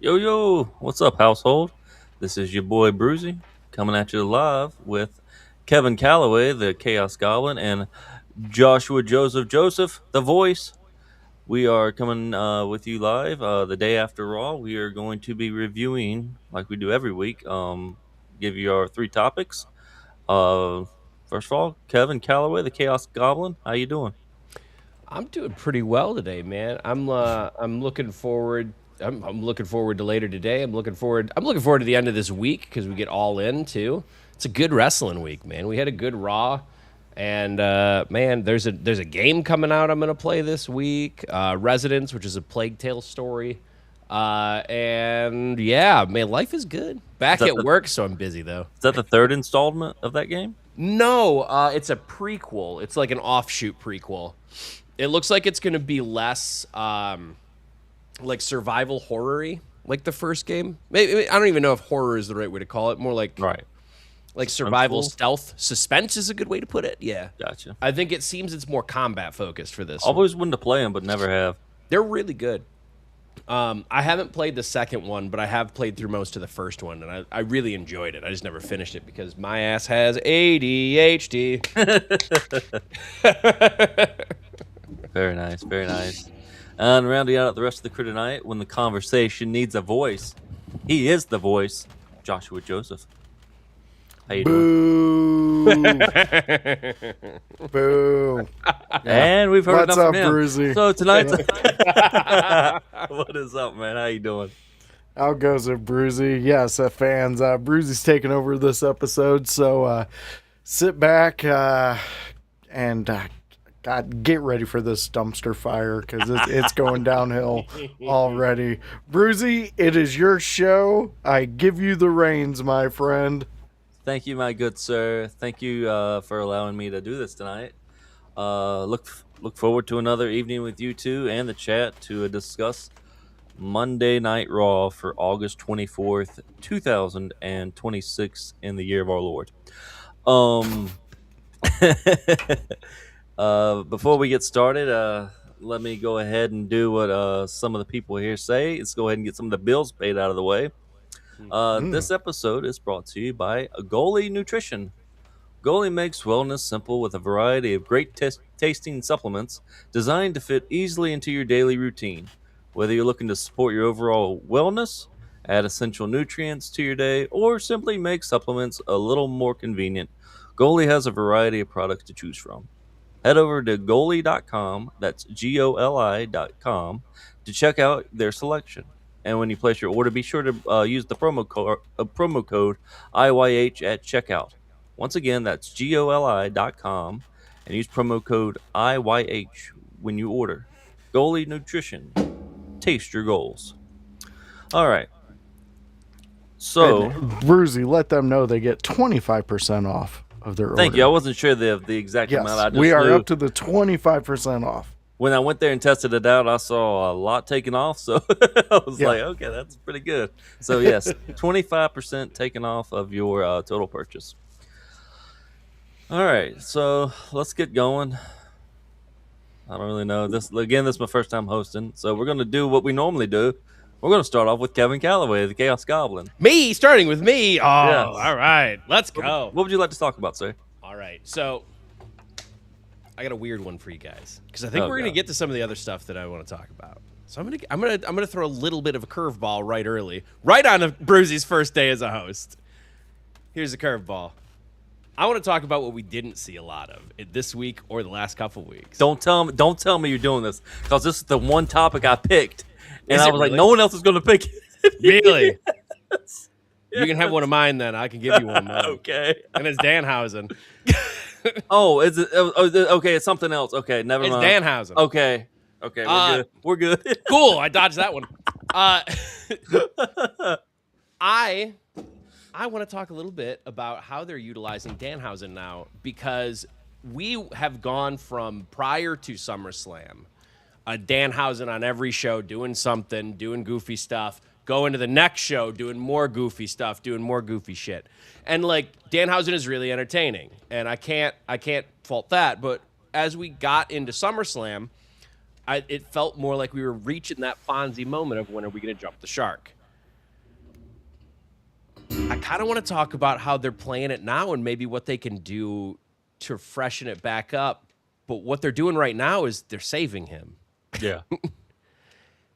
Yo, yo, what's up, household? This is your boy Bruzzi coming at you live with Kevin Kalloway, the Chaos Goblin, and Joshua Joseph, the voice. We are coming with you live the day after Raw. We are going to be reviewing, like we do every week, give you our three topics. Uh, First of all, Kevin Calloway, the Chaos Goblin. How you doing? I'm doing pretty well today, man. I'm looking forward. I'm looking forward to later today. I'm looking forward to the end of this week because we get all in too. It's a good wrestling week, man. We had a good Raw, and man, there's a game coming out. I'm gonna play this week. Residence, which is a Plague Tale story. And yeah, man, life is good. Is Back that at the work, so I'm busy though. is that the third installment of that game? No, it's a prequel. It's like an offshoot prequel. It looks like it's going to be less like survival horror-y, like the first game. Maybe, I don't even know if horror is the right way to call it. More Right. like survival Suspenseful? stealth. Suspense is a good way to put it. Yeah. Gotcha. I think it seems it's more combat focused for this one. Always wanted to play them, but never have. They're really good. I haven't played the second one, but I have played through most of the first one, and I really enjoyed it. I just never finished it because my ass has ADHD. Very nice, very nice. And rounding out the rest of the crew tonight, when the conversation needs a voice, he is the voice, Joshua Joseph. How you doing? Boo! Boo! And we've heard What's enough up, from him. Bruzzi? So tonight, what is up, man? How you doing? How goes it, Bruzzi? Yes, fans. Bruzzi's taking over this episode, so sit back and God, get ready for this dumpster fire because it's going downhill already. Bruzzi, it is your show. I give you the reins, my friend. Thank you, my good sir. Thank you for allowing me to do this tonight. Look forward to another evening with you two and the chat to discuss Monday Night Raw for August 24th, 2026 in the year of our Lord. Before we get started, let me go ahead and do what some of the people here say. Let's go ahead and get some of the bills paid out of the way. This episode is brought to you by Goalie Nutrition. Goalie makes wellness simple with a variety of great tasting supplements designed to fit easily into your daily routine. Whether you're looking to support your overall wellness, add essential nutrients to your day, or simply make supplements a little more convenient, Goalie has a variety of products to choose from. Head over to goalie.com, that's GOLI.com, to check out their selection. And when you place your order, be sure to use the promo code IYH at checkout. Once again, that's GOLI.com, and use promo code IYH when you order. Goalie Nutrition. Taste your goals. All right. So, Bruzzi, let them know they get 25% off of their order. thank you. I wasn't sure the exact amount. I Yes, just we are knew up to the 25% off. when I went there and tested it out, I saw a lot taken off. So I was Yeah. like, okay, that's pretty good. So, yes, 25% taken off of your total purchase. All right. So let's get going. I don't really know. This is my first time hosting. So we're going to do what we normally do. We're going to start off with Kevin Calloway, the Chaos Goblin. Me, starting with me. Oh, Yes. all right. Let's go. What would you like to talk about, sir? All right. So I got a weird one for you guys because I think Oh, we're going God. to get to some of the other stuff that I want to talk about. So I'm gonna throw a little bit of a curveball right early, right on Bruzzi's first day as a host. Here's a curveball. I want to talk about what we didn't see a lot of this week or the last couple weeks. Don't tell me you're doing this, because this is the one topic I picked, and Is I it was like, really? no one else is going to pick it. Really? You can have one of mine then. I can give you one of mine. Okay. And it's Danhausen. Oh, is it? Okay, it's something else. Okay, never It's mind. Danhausen. Okay, we're good. We're good. Cool. I dodged that one. I want to talk a little bit about how they're utilizing Danhausen now, because we have gone from prior to SummerSlam, Danhausen on every show doing something, doing goofy stuff, going to the next show doing more goofy stuff, doing more goofy shit. And like Danhausen is really entertaining, and I can't fault that, but as we got into SummerSlam, it felt more like we were reaching that Fonzie moment of when are we going to jump the shark? I kind of want to talk about how they're playing it now and maybe what they can do to freshen it back up. But what they're doing right now is they're saving him. Yeah.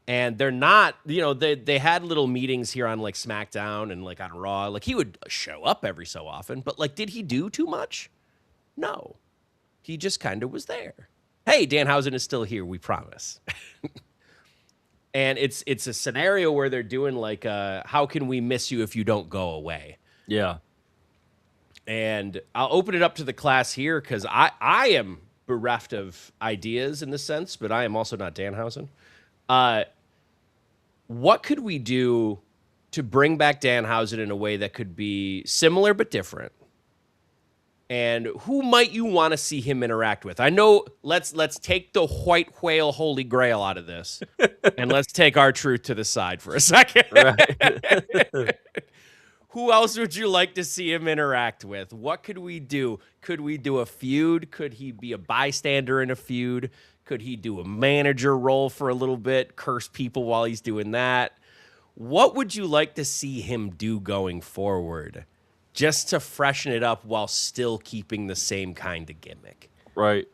And they're not, they had little meetings here on like SmackDown and like on Raw. Like he would show up every so often, but like, did he do too much? No. He just kind of was there. Hey, Danhausen is still here, we promise. And it's a scenario where they're doing like, how can we miss you if you don't go away? Yeah. And I'll open it up to the class here because I am bereft of ideas in this sense, but I am also not Danhausen. What could we do to bring back Danhausen in a way that could be similar but different? And who might you want to see him interact with? I know let's take the white whale holy grail out of this and let's take R-Truth to the side for a second. Right. Who else would you like to see him interact with? What could we do? Could we do a feud? Could he be a bystander in a feud? Could he do a manager role for a little bit, curse people while he's doing that? What would you like to see him do going forward just to freshen it up while still keeping the same kind of gimmick? Right.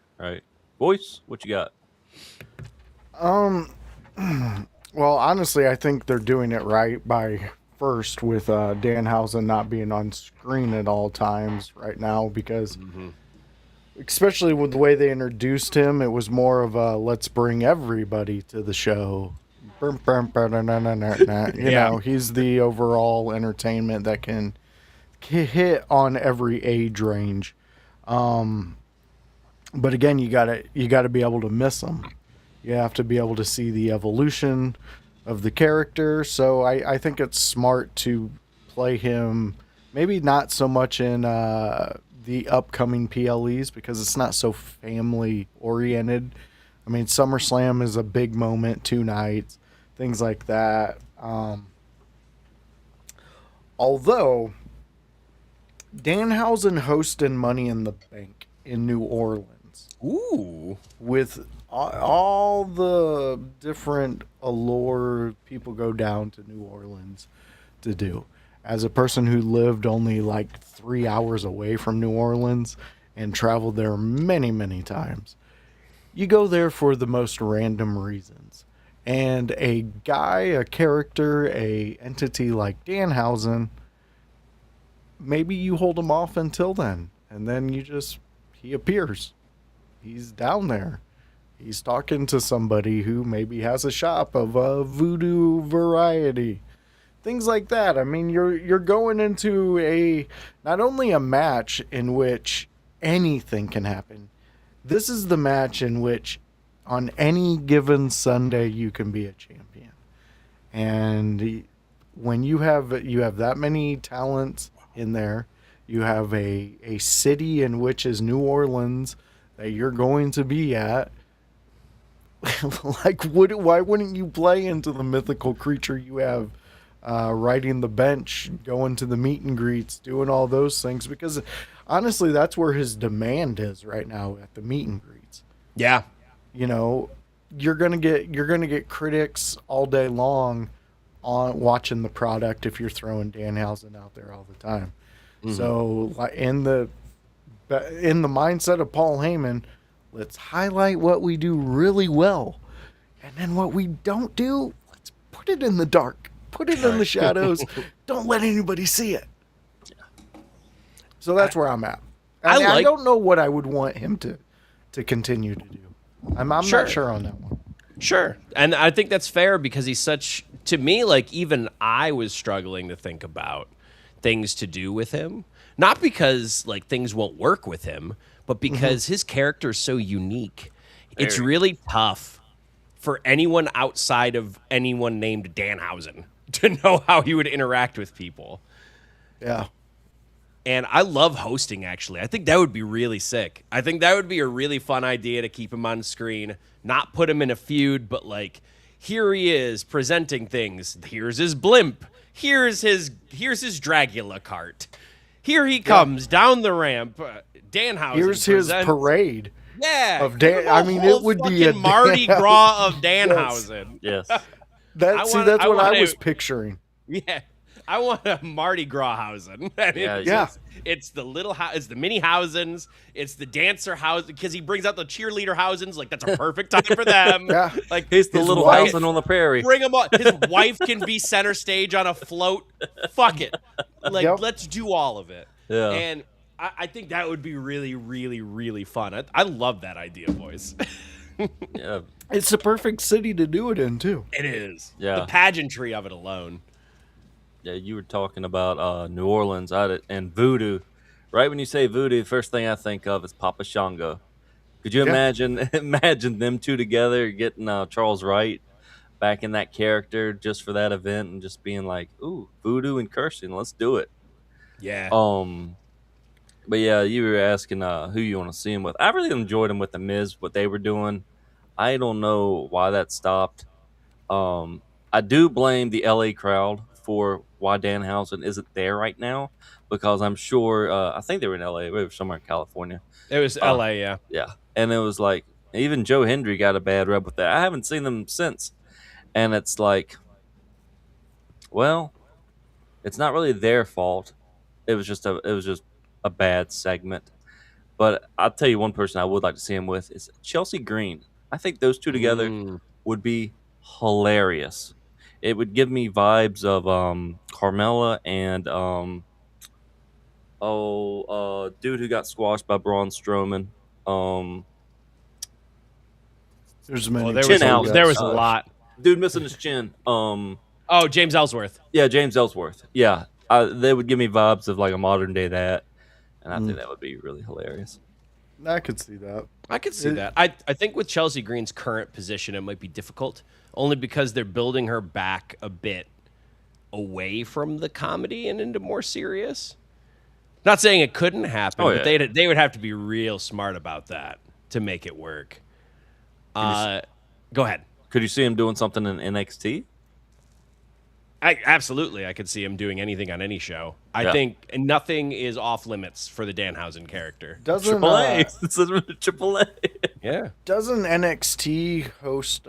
Voice, what you got? Well, honestly, I think they're doing it right by first with Danhausen not being on screen at all times right now because especially with the way they introduced him, it was more of a let's bring everybody to the show. You know, he's the overall entertainment that can hit on every age range. But again, you gotta be able to miss him. You have to be able to see the evolution of the character. So I think it's smart to play him maybe not so much in the upcoming PLEs because it's not so family oriented. I mean, SummerSlam is a big moment, 2 nights, things like that. Although Danhausen hosted Money in the Bank in New Orleans. Ooh. With all the different allure people go down to New Orleans to do. As a person who lived only like 3 hours away from New Orleans and traveled there many, many times, you go there for the most random reasons. And a guy, a character, a entity like Danhausen, maybe you hold him off until then. And then he appears. He's down there. He's talking to somebody who maybe has a shop of a voodoo variety. Things like that. I mean, you're going into not only a match in which anything can happen. This is the match in which on any given Sunday you can be a champion. And when you have that many talents in there, you have a city in which is New Orleans that you're going to be at. Like, why wouldn't you play into the mythical creature you have riding the bench, going to the meet and greets, doing all those things? Because honestly, that's where his demand is right now, at the meet and greets. Yeah. You know, you're gonna get critics all day long on watching the product if you're throwing Danhausen out there all the time. Mm-hmm. So in the mindset of Paul Heyman, let's highlight what we do really well. And then what we don't do, let's put it in the dark. Put it in the shadows. Don't let anybody see it. So that's where I'm at. I don't know what I would want him to continue to do. I'm not sure on that one. Sure. And I think that's fair because he's to me, like even I was struggling to think about things to do with him. Not because like things won't work with him, but because his character is so unique. It's really tough for anyone outside of anyone named Danhausen to know how he would interact with people. Yeah. And I love hosting, actually. I think that would be really sick. I think that would be a really fun idea to keep him on screen, not put him in a feud, but like, here he is presenting things. Here's his blimp. Here's his Dragula cart. Here he comes down the ramp. Danhausen. Here's his parade. Yeah. Of Dan. I mean, it would be a Mardi Gras of Danhausen. Yes. That's what I was picturing. Yeah. I want a Mardi Gras Hausen. It's the little house. It's the mini Hausens. It's the dancer house because he brings out the cheerleader Hausens. Like that's a perfect time for them. Yeah. Like He's the little Hausen on the prairie. Bring him on. His wife can be center stage on a float. Fuck it. Like let's do all of it. Yeah. And I think that would be really, really, really fun. I love that idea, boys. Yeah. It's the perfect city to do it in, too. It is. Yeah. The pageantry of it alone. Yeah, you were talking about New Orleans and voodoo. Right when you say voodoo, the first thing I think of is Papa Shango. Could you imagine them two together getting Charles Wright back in that character just for that event and just being like, ooh, voodoo and cursing, let's do it. Yeah. But yeah, you were asking who you want to see him with. I really enjoyed him with the Miz, what they were doing. I don't know why that stopped. I do blame the LA crowd for why Danhausen isn't there right now because I'm sure I think they were in LA, they were somewhere in California. It was LA, yeah. Yeah, and it was like even Joe Hendry got a bad rep with that. I haven't seen them since, and it's like, well, it's not really their fault. It was just a bad segment. But I'll tell you one person I would like to see him with is Chelsea Green. I think those two together would be hilarious. It would give me vibes of Carmella and dude who got squashed by Braun Strowman. There's many. There was a lot. Dude missing his chin. James Ellsworth. Yeah, James Ellsworth. Yeah, they would give me vibes of like a modern day that, and I think that would be really hilarious. I could see that. I could see that. I think with Chelsea Green's current position, it might be difficult, only because they're building her back a bit away from the comedy and into more serious. Not saying it couldn't happen, but they would have to be real smart about that to make it work. Go ahead. Could you see him doing something in NXT? Absolutely, I could see him doing anything on any show. I think nothing is off limits for the Danhausen character. Triple A. Triple A. Yeah. Doesn't NXT host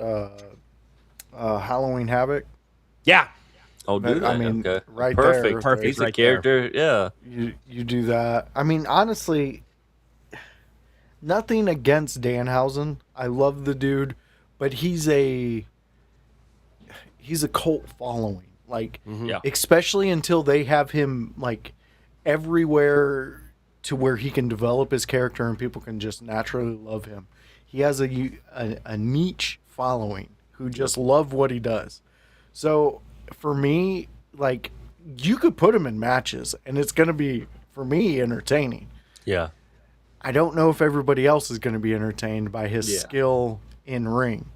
Halloween Havoc? Yeah. Oh, dude. I mean, right perfect. there. Perfect. He's right a character. there. Yeah. You do that. I mean, honestly, nothing against Danhausen. I love the dude, but he's a cult following. Like, especially until they have him like everywhere to where he can develop his character and people can just naturally love him. He has a niche following who just love what he does. So for me, like, you could put him in matches and it's going to be, for me, entertaining. Yeah. I don't know if everybody else is going to be entertained by his skill in ring.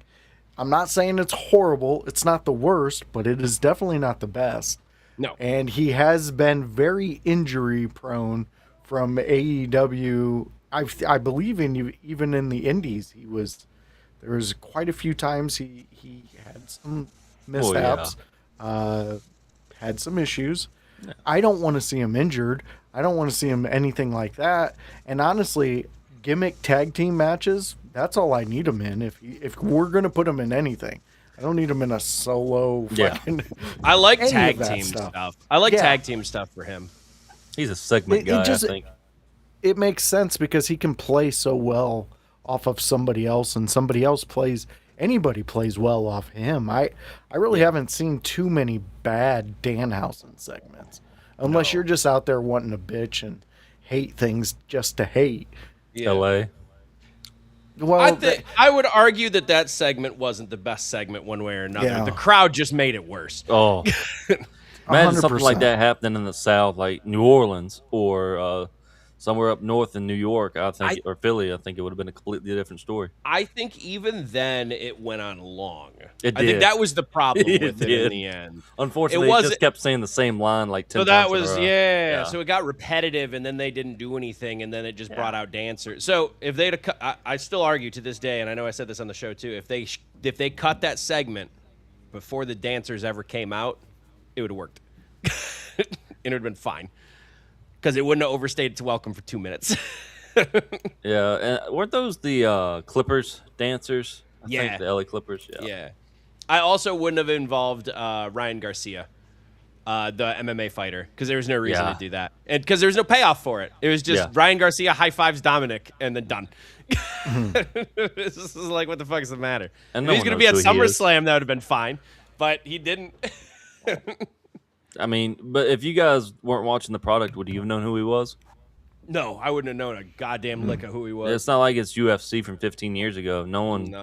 I'm not saying it's horrible. It's not the worst, but it is definitely not the best. No. And he has been very injury prone from AEW. I believe even in the indies, there was quite a few times he had some mishaps, had some issues. Yeah. I don't want to see him injured. I don't want to see him anything like that. And honestly, gimmick tag team matches, that's all I need him in. If we're going to put him in anything, I don't need him in a solo fucking I like tag team stuff. I like tag team stuff for him. He's a segment guy, I think. It makes sense because he can play so well off of somebody else, and anybody plays well off him. I really haven't seen too many bad Danhausen segments. Unless you're just out there wanting to bitch and hate things just to hate. Yeah. LA. Well, I would argue that segment wasn't the best segment one way or another. Yeah. The crowd just made it worse. Oh. Imagine 100%. something like that happening in the South, like New Orleans or somewhere up north in New York, or Philly. I think it would have been a completely different story. I think even then it went on long. It did. I think that was the problem with it in the end. Unfortunately, it just kept saying the same line like 10 times. So that was, so it got repetitive, and then they didn't do anything, and then it just brought out dancers. So if they'd have I still argue to this day, and I know I said this on the show too, if they cut that segment before the dancers ever came out, it would have worked. And it would have been fine. Because it wouldn't have overstayed its welcome for 2 minutes. Yeah, and weren't those the Clippers dancers? I think the LA Clippers. Yeah. I also wouldn't have involved Ryan Garcia. the MMA fighter, because there was no reason Yeah. to do that, and because there was no payoff for it. It was just Ryan Garcia high fives Dominic and then done. This is like, what the fuck is the matter? And If no he's one gonna be at knows who he is. SummerSlam, that would have been fine, but he didn't. I mean, but if you guys weren't watching the product, would you have known who he was? No, I wouldn't have known a goddamn lick of who he was. It's not like it's UFC from 15 years ago. No one, No.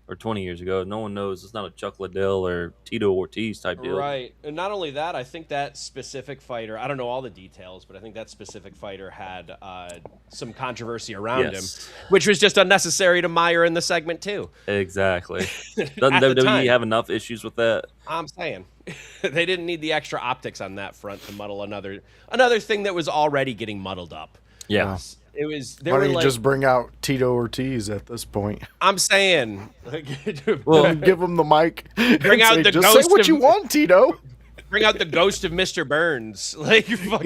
or 20 years ago. No one knows. It's not a Chuck Liddell or Tito Ortiz type deal. Right. And not only that, I think that specific fighter, I don't know all the details, but I think that specific fighter had some controversy around him, which was just unnecessary to mire in the segment, too. Exactly. Doesn't At the WWE time. have enough issues with that? I'm saying. They didn't need the extra optics on that front to muddle another thing that was already getting muddled up. Yeah. It was. They Why were don't you like, just bring out Tito Ortiz at this point? I'm saying. Well, Give him the mic. Bring and out say, the just ghost say what of- you want, Tito. Bring out the ghost of Mr. Burns. Like, fuck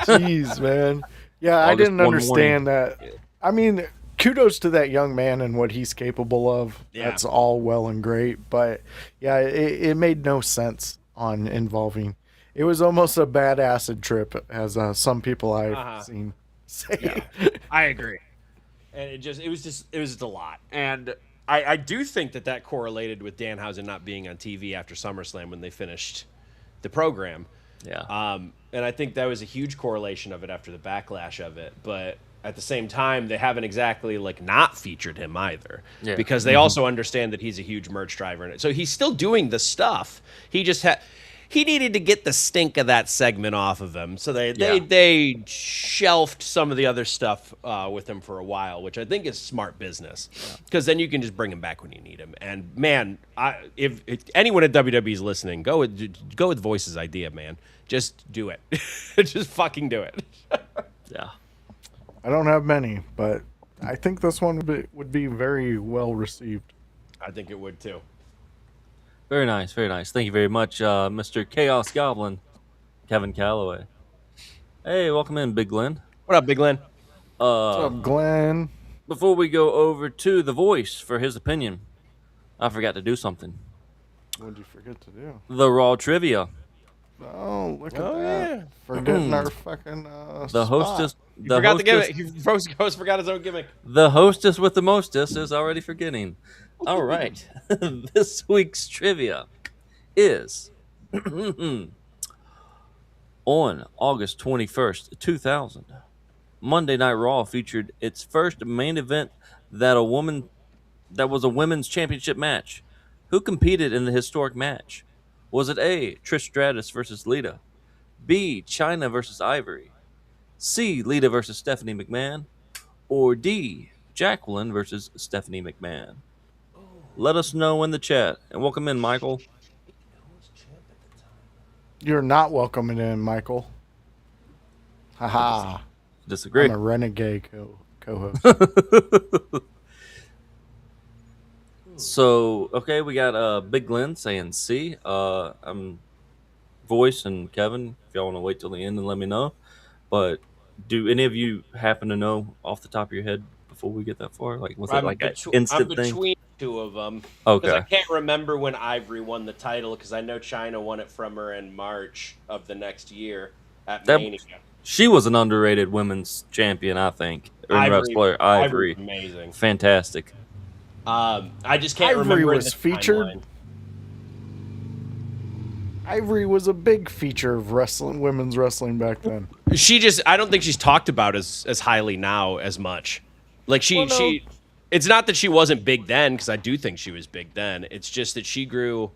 Jeez, man. Yeah, I August didn't 1 understand that. I mean, kudos to that young man and what he's capable of. Yeah. That's all well and great, but yeah, it made no sense on involving. It was almost a bad acid trip, as some people I've seen say. I agree. And it was just a lot. And I do think that correlated with Danhausen not being on TV after SummerSlam when they finished the program. Yeah. And I think that was a huge correlation of it after the backlash of it. But at the same time, they haven't exactly like not featured him either, because they also understand that he's a huge merch driver in it. So he's still doing the stuff. He just he needed to get the stink of that segment off of him. So they shelved some of the other stuff with him for a while, which I think is smart business, because then you can just bring him back when you need him. And man, if anyone at WWE is listening, go with Voice's idea, man. Just do it. Just fucking do it. Yeah. I don't have many, but I think this one would be very well received. I think it would too. Very nice. Very nice. Thank you very much, Mr. Chaos Goblin, Kevin Kalloway. Hey, welcome in, Big Glenn. What up, Big Glenn? What's up, Glenn? Before we go over to The Voice for his opinion, I forgot to do something. What did you forget to do? The Raw Trivia. Oh, look at that. Yeah. Forgetting our fucking The spot. hostess. He forgot the gimmick. Host forgot his own gimmick. The hostess with the mostest is already forgetting. All right. This week's trivia is on August 21st, 2000. Monday Night Raw featured its first main event that was a women's championship match. Who competed in the historic match? Was it A, Trish Stratus versus Lita, B, Chyna versus Ivory, C, Lita versus Stephanie McMahon, or D, Jacqueline versus Stephanie McMahon? Let us know in the chat. And welcome in, Michael. You're not welcoming in, Michael. Haha. Disagree. I'm a renegade co-host. So, okay, we got Big Glenn saying C. I'm Voice and Kevin, if y'all want to wait till the end and let me know. But do any of you happen to know off the top of your head before we get that far? Like, was it like an instant I'm thing? between two of them. Okay. Because I can't remember when Ivory won the title, because I know Chyna won it from her in March of the next year at Mania. She was an underrated women's champion, I think. Or wrestler. Ivory. Amazing. Fantastic. I just can't Ivory remember. was featured. Timeline. Ivory was a big feature of women's wrestling back then. I don't think she's talked about as highly now as much. Like it's not that she wasn't big then, because I do think she was big then. It's just that she grew.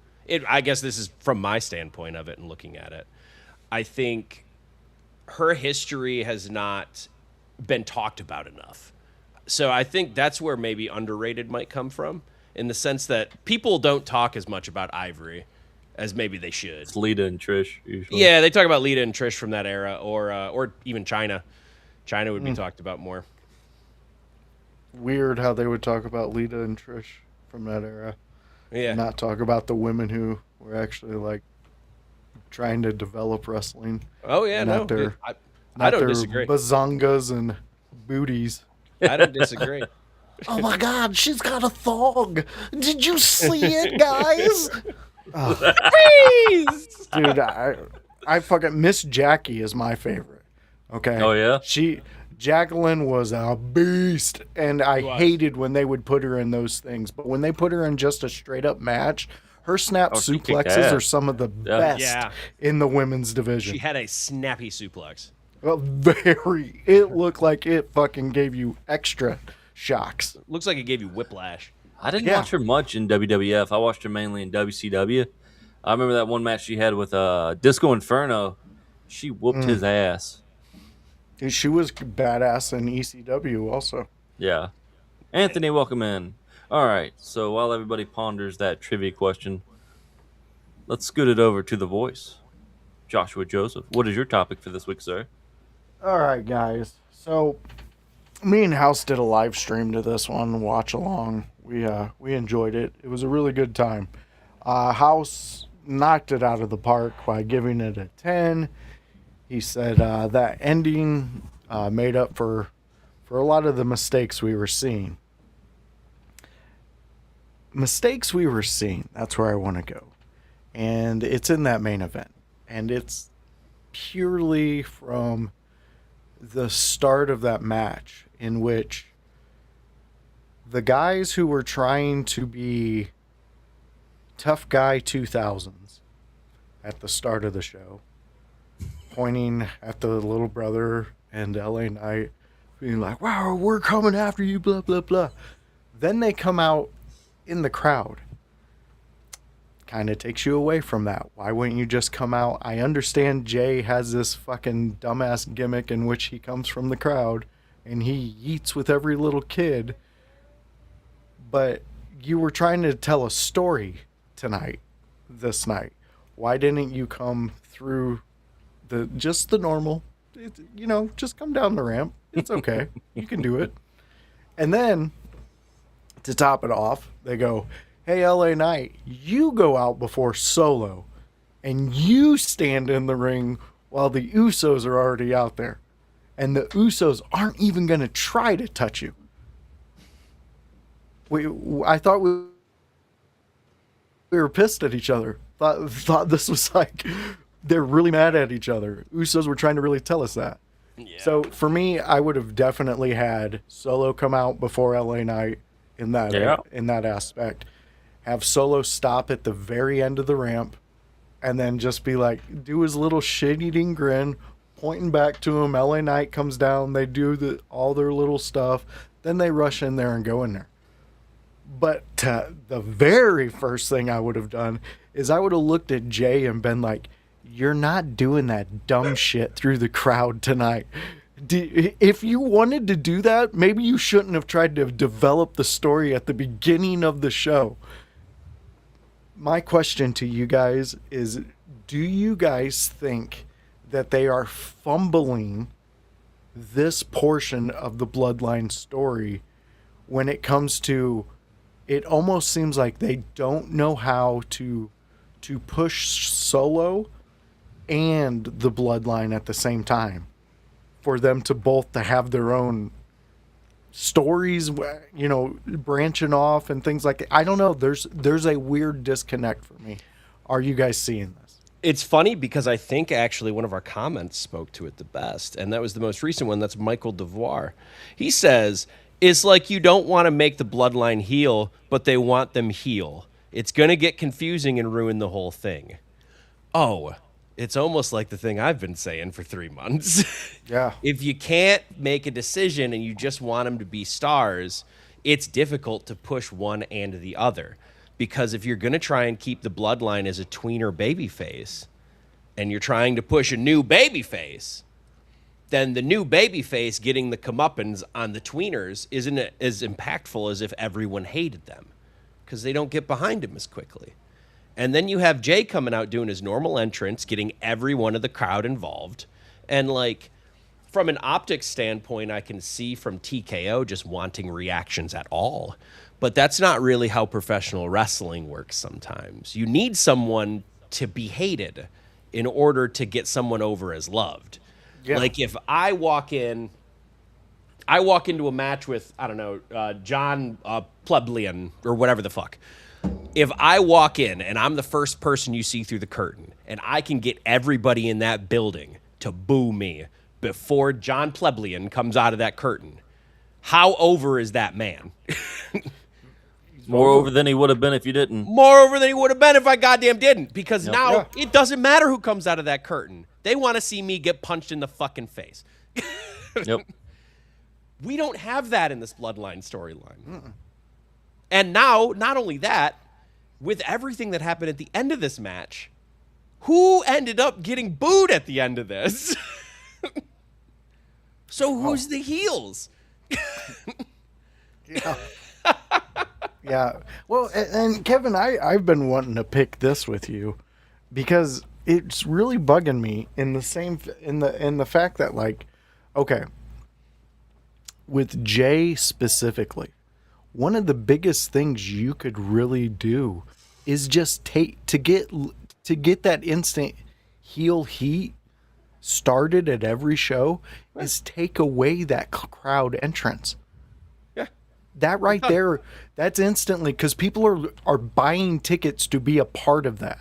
I guess this is from my standpoint of it and looking at it. I think her history has not been talked about enough. So I think that's where maybe underrated might come from, in the sense that people don't talk as much about Ivory as maybe they should. It's Lita and Trish, usually. Yeah, they talk about Lita and Trish from that era, or even Chyna. Chyna would be talked about more. Weird how they would talk about Lita and Trish from that era. Yeah. Not talk about the women who were actually like trying to develop wrestling. Oh yeah, Not no, their- I don't their disagree. Bazongas and booties. I don't disagree. Oh my God, she's got a thong. Did you see it, guys? Freeze! Dude, I fucking Miss Jackie is my favorite. Okay. Oh, yeah? Jacqueline was a beast, and I was. hated when they would put her in those things. But when they put her in just a straight up match, her snap Oh, she kicked suplexes are ass. some of the Yeah. best Yeah. in the women's division. She had a snappy suplex. Well, it looked like it fucking gave you extra shocks. Looks like it gave you whiplash. I didn't Yeah. watch her much in WWF. I watched her mainly in WCW. I remember that one match she had with Disco Inferno. She whooped his ass. She was badass in ECW also. Yeah. Anthony, welcome in. All right. So while everybody ponders that trivia question, let's scoot it over to the voice. Joshua Joseph, what is your topic for this week, sir? All right, guys. So, me and House did a live stream to this one, watch along. We enjoyed it. It was a really good time. House knocked it out of the park by giving it a 10. He said that ending made up for a lot of the mistakes we were seeing. Mistakes we were seeing. That's where I want to go, and it's in that main event, and it's purely from the start of that match, in which the guys who were trying to be tough guy 2000s at the start of the show, pointing at the little brother and LA Knight, being like, wow, we're coming after you, blah, blah, blah. Then they come out in the crowd. Kind of takes you away from that. Why wouldn't you just come out? I understand Jay has this fucking dumbass gimmick in which he comes from the crowd and he eats with every little kid. But you were trying to tell a story this night. Why didn't you come through just the normal? Just come down the ramp. It's okay. You can do it. And then to top it off, they go, hey, LA Knight, you go out before Solo and you stand in the ring while the Usos are already out there. And the Usos aren't even going to try to touch you. I thought we were pissed at each other. Thought this was like, they're really mad at each other. Usos were trying to really tell us that. Yeah. So for me, I would have definitely had Solo come out before LA Knight in that aspect. Have Solo stop at the very end of the ramp and then just be like, do his little shit-eating grin, pointing back to him. LA Knight comes down. They do all their little stuff. Then they rush in there and go in there. But the very first thing I would have done is I would have looked at Jay and been like, you're not doing that dumb shit through the crowd tonight. If you wanted to do that, maybe you shouldn't have tried to develop the story at the beginning of the show. My question to you guys is, do you guys think that they are fumbling this portion of the Bloodline story when it comes to, it almost seems like they don't know how to push Solo and the Bloodline at the same time, for them to both to have their own stories, branching off and things like that. I don't know. There's a weird disconnect for me. Are you guys seeing this? It's funny because I think actually one of our comments spoke to it the best, and that was the most recent one. That's Michael Devoir. He says, it's like you don't want to make the Bloodline heel, but they want them heel. It's going to get confusing and ruin the whole thing. Oh, it's almost like the thing I've been saying for 3 months. Yeah. If you can't make a decision and you just want them to be stars, it's difficult to push one and the other. Because if you're going to try and keep the Bloodline as a tweener babyface, and you're trying to push a new babyface, then the new babyface getting the comeuppance on the tweeners isn't as impactful as if everyone hated them, because they don't get behind him as quickly. And then you have Jay coming out doing his normal entrance, getting every one of the crowd involved. And like, from an optics standpoint, I can see from TKO just wanting reactions at all. But that's not really how professional wrestling works sometimes. You need someone to be hated in order to get someone over as loved. Yeah. Like if I walk into a match with, I don't know, John Plebeian or whatever the fuck. if I walk in and I'm the first person you see through the curtain, and I can get everybody in that building to boo me before John Plebeian comes out of that curtain, how over is that man? More over than he would have been if you didn't. More over than he would have been if I goddamn didn't. Because now it doesn't matter who comes out of that curtain. They want to see me get punched in the fucking face. Yep. We don't have that in this Bloodline storyline. And now, not only that, with everything that happened at the end of this match, who ended up getting booed at the end of this? So who's the heels? Yeah. Yeah. Well, and Kevin, I've been wanting to pick this with you because it's really bugging me in the fact that, like, okay, with Jay specifically, one of the biggest things you could really do is just get that instant heel heat started at every show is take away that crowd entrance. That right there, that's instantly, because people are buying tickets to be a part of that.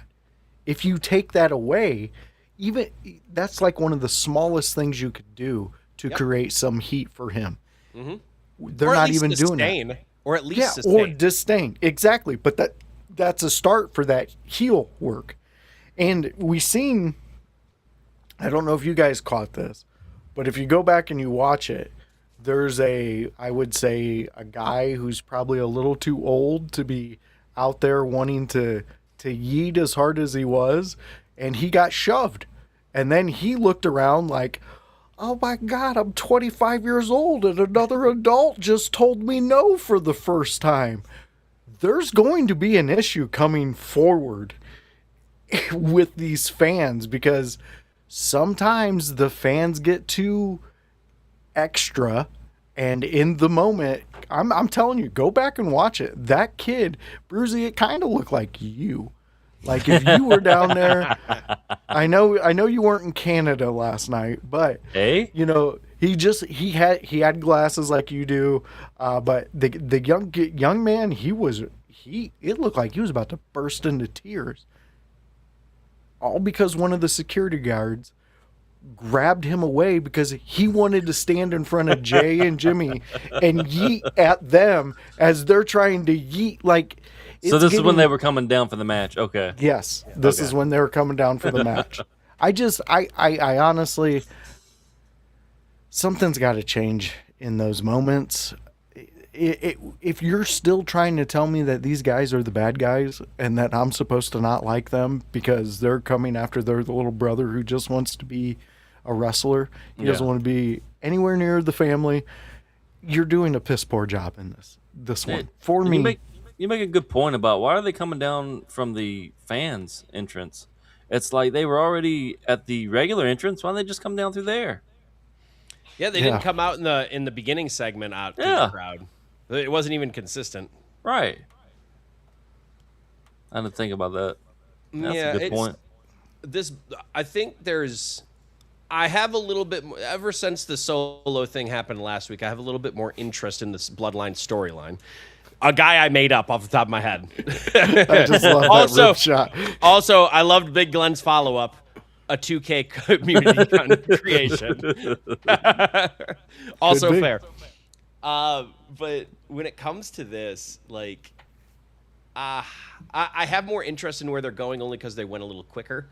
If you take that away, even that's like one of the smallest things you could do to create some heat for him. Mm-hmm. They're not even doing that. Or at least sustain. Or disdain. Exactly. But that's a start for that heel work. And we seen, I don't know if you guys caught this, but if you go back and you watch it, there's I would say a guy who's probably a little too old to be out there wanting to yeet as hard as he was, and he got shoved. And then he looked around like, oh my God, I'm 25 years old and another adult just told me no for the first time. There's going to be an issue coming forward with these fans because sometimes the fans get too extra, and in the moment, I'm telling you, go back and watch it. That kid, Bruzzi, it kind of looked like you. Like if you were down there, I know you weren't in Canada last night, but Hey? you know, he had glasses like you do, but the young man, it looked like he was about to burst into tears. All because one of the security guards grabbed him away because he wanted to stand in front of Jay and Jimmy and yeet at them as they're trying to yeet. Like, so this is when they were coming down for the match. Okay. Yes, this is when they were coming down for the match. I honestly, something's got to change in those moments. If you're still trying to tell me that these guys are the bad guys and that I'm supposed to not like them because they're coming after their little brother who just wants to be a wrestler, he doesn't want to be anywhere near the family, you're doing a piss poor job in this one. For me, you make a good point about why are they coming down from the fans entrance? It's like they were already at the regular entrance. Why don't they just come down through there? Yeah, they didn't come out in the beginning segment out to the crowd. It wasn't even consistent. Right. I didn't think about that. That's a good point. I think I have a little bit more, ever since the Solo thing happened last week, I have a little bit more interest in this Bloodline storyline. A guy I made up off the top of my head. I just love that rip shot. Also, I loved Big Glenn's follow-up, a 2K community creation. Also fair. But when it comes to this, like, I have more interest in where they're going only because they went a little quicker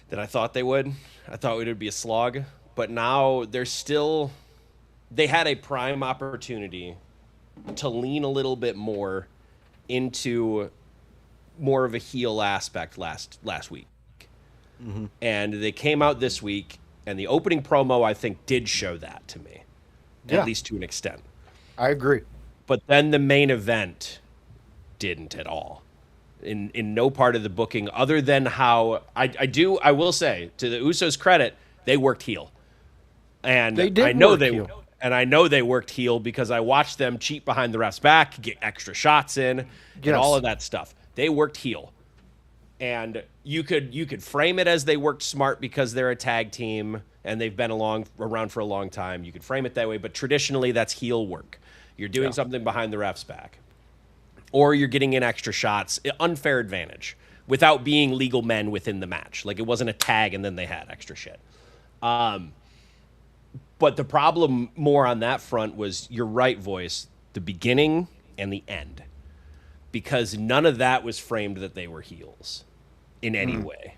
than I thought they would. I thought it would be a slog, but now they had a prime opportunity to lean a little bit more into more of a heel aspect last week. Mm-hmm. And they came out this week, and the opening promo, I think, did show that to me, at least to an extent. I agree. But then the main event didn't at all. In no part of the booking, other than how I will say, to the Usos' credit, they worked heel. And they did I know they worked heel because I watched them cheat behind the ref's back, get extra shots in, and all of that stuff. They worked heel. And you could frame it as they worked smart because they're a tag team and they've been around for a long time. You could frame it that way, but traditionally that's heel work. You're doing something behind the ref's back. or you're getting in extra shots, unfair advantage, without being legal men within the match. Like, it wasn't a tag and then they had extra shit. But the problem more on that front was, you're right, Voice, the beginning and the end. Because none of that was framed that they were heels in any way.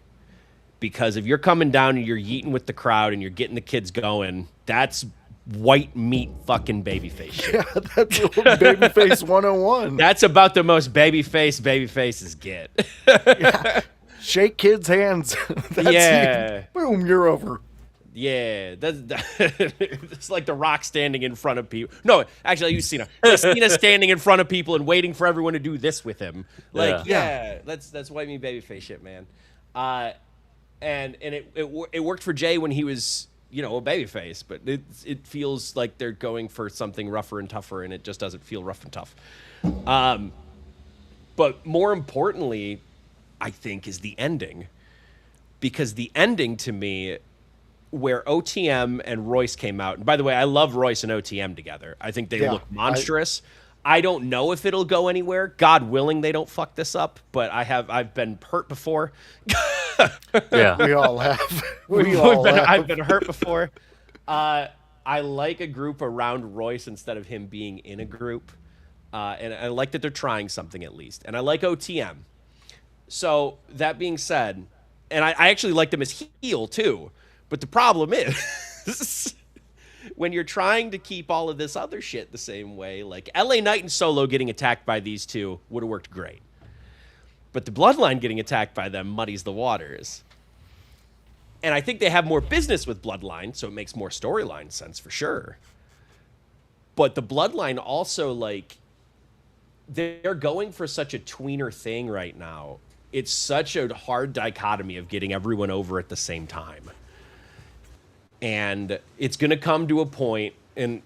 Because if you're coming down and you're yeeting with the crowd and you're getting the kids going, that's white meat fucking babyface shit. Yeah, that's babyface 101. That's about the most babyfaces get. Yeah. Shake kids' hands. Yeah. Boom, you're over. Yeah, it's like The Rock standing in front of people. No, actually, I use Cena. It's like Cena standing in front of people and waiting for everyone to do this with him. Like, that's white meat babyface shit, man. And it worked for Jay when he was, you know, a babyface, but it feels like they're going for something rougher and tougher, and it just doesn't feel rough and tough. But more importantly, I think, is the ending, because the ending to me, where OTM and Royce came out. And by the way, I love Royce and OTM together. I think they look monstrous. I don't know if it'll go anywhere. God willing, they don't fuck this up. But I've been hurt before. Yeah, we all have. I've been hurt before. I like a group around Royce instead of him being in a group. And I like that they're trying something at least. And I like OTM. So that being said, and I actually like them as heel too. But the problem is, when you're trying to keep all of this other shit the same way, like LA Knight and Solo getting attacked by these two would have worked great. But the Bloodline getting attacked by them muddies the waters. And I think they have more business with Bloodline, so it makes more storyline sense for sure. But the Bloodline also, like, they're going for such a tweener thing right now. It's such a hard dichotomy of getting everyone over at the same time. And it's going to come to a point, and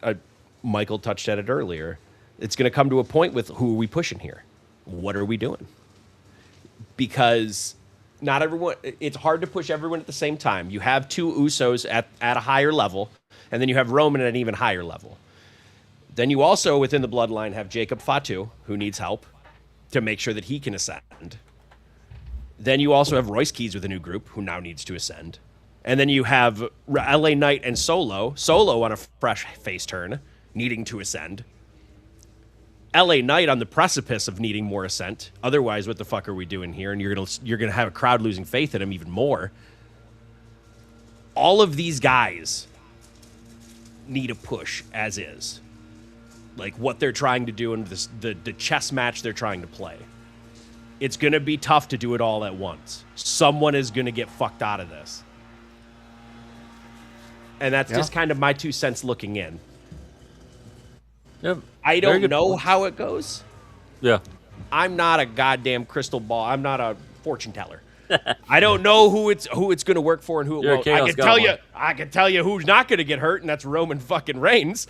Michael touched at it earlier, it's going to come to a point with, who are we pushing here? What are we doing? Because not everyone, it's hard to push everyone at the same time. You have two Usos at a higher level, and then you have Roman at an even higher level. Then you also, within the Bloodline, have Jacob Fatu, who needs help to make sure that he can ascend. Then you also have Royce Keys with a new group, who now needs to ascend. And then you have LA Knight and Solo on a fresh face turn, needing to ascend. LA Knight on the precipice of needing more ascent. Otherwise, what the fuck are we doing here? And you're gonna have a crowd losing faith in him even more. All of these guys need a push as is. Like what they're trying to do in this, the chess match they're trying to play. It's gonna be tough to do it all at once. Someone is gonna get fucked out of this. And that's just kind of my 2 cents looking in. Yep. I don't know how it goes. Yeah. I'm not a goddamn crystal ball. I'm not a fortune teller. I don't know who it's going to work for and who it won't. I can tell you who's not going to get hurt, and that's Roman fucking Reigns.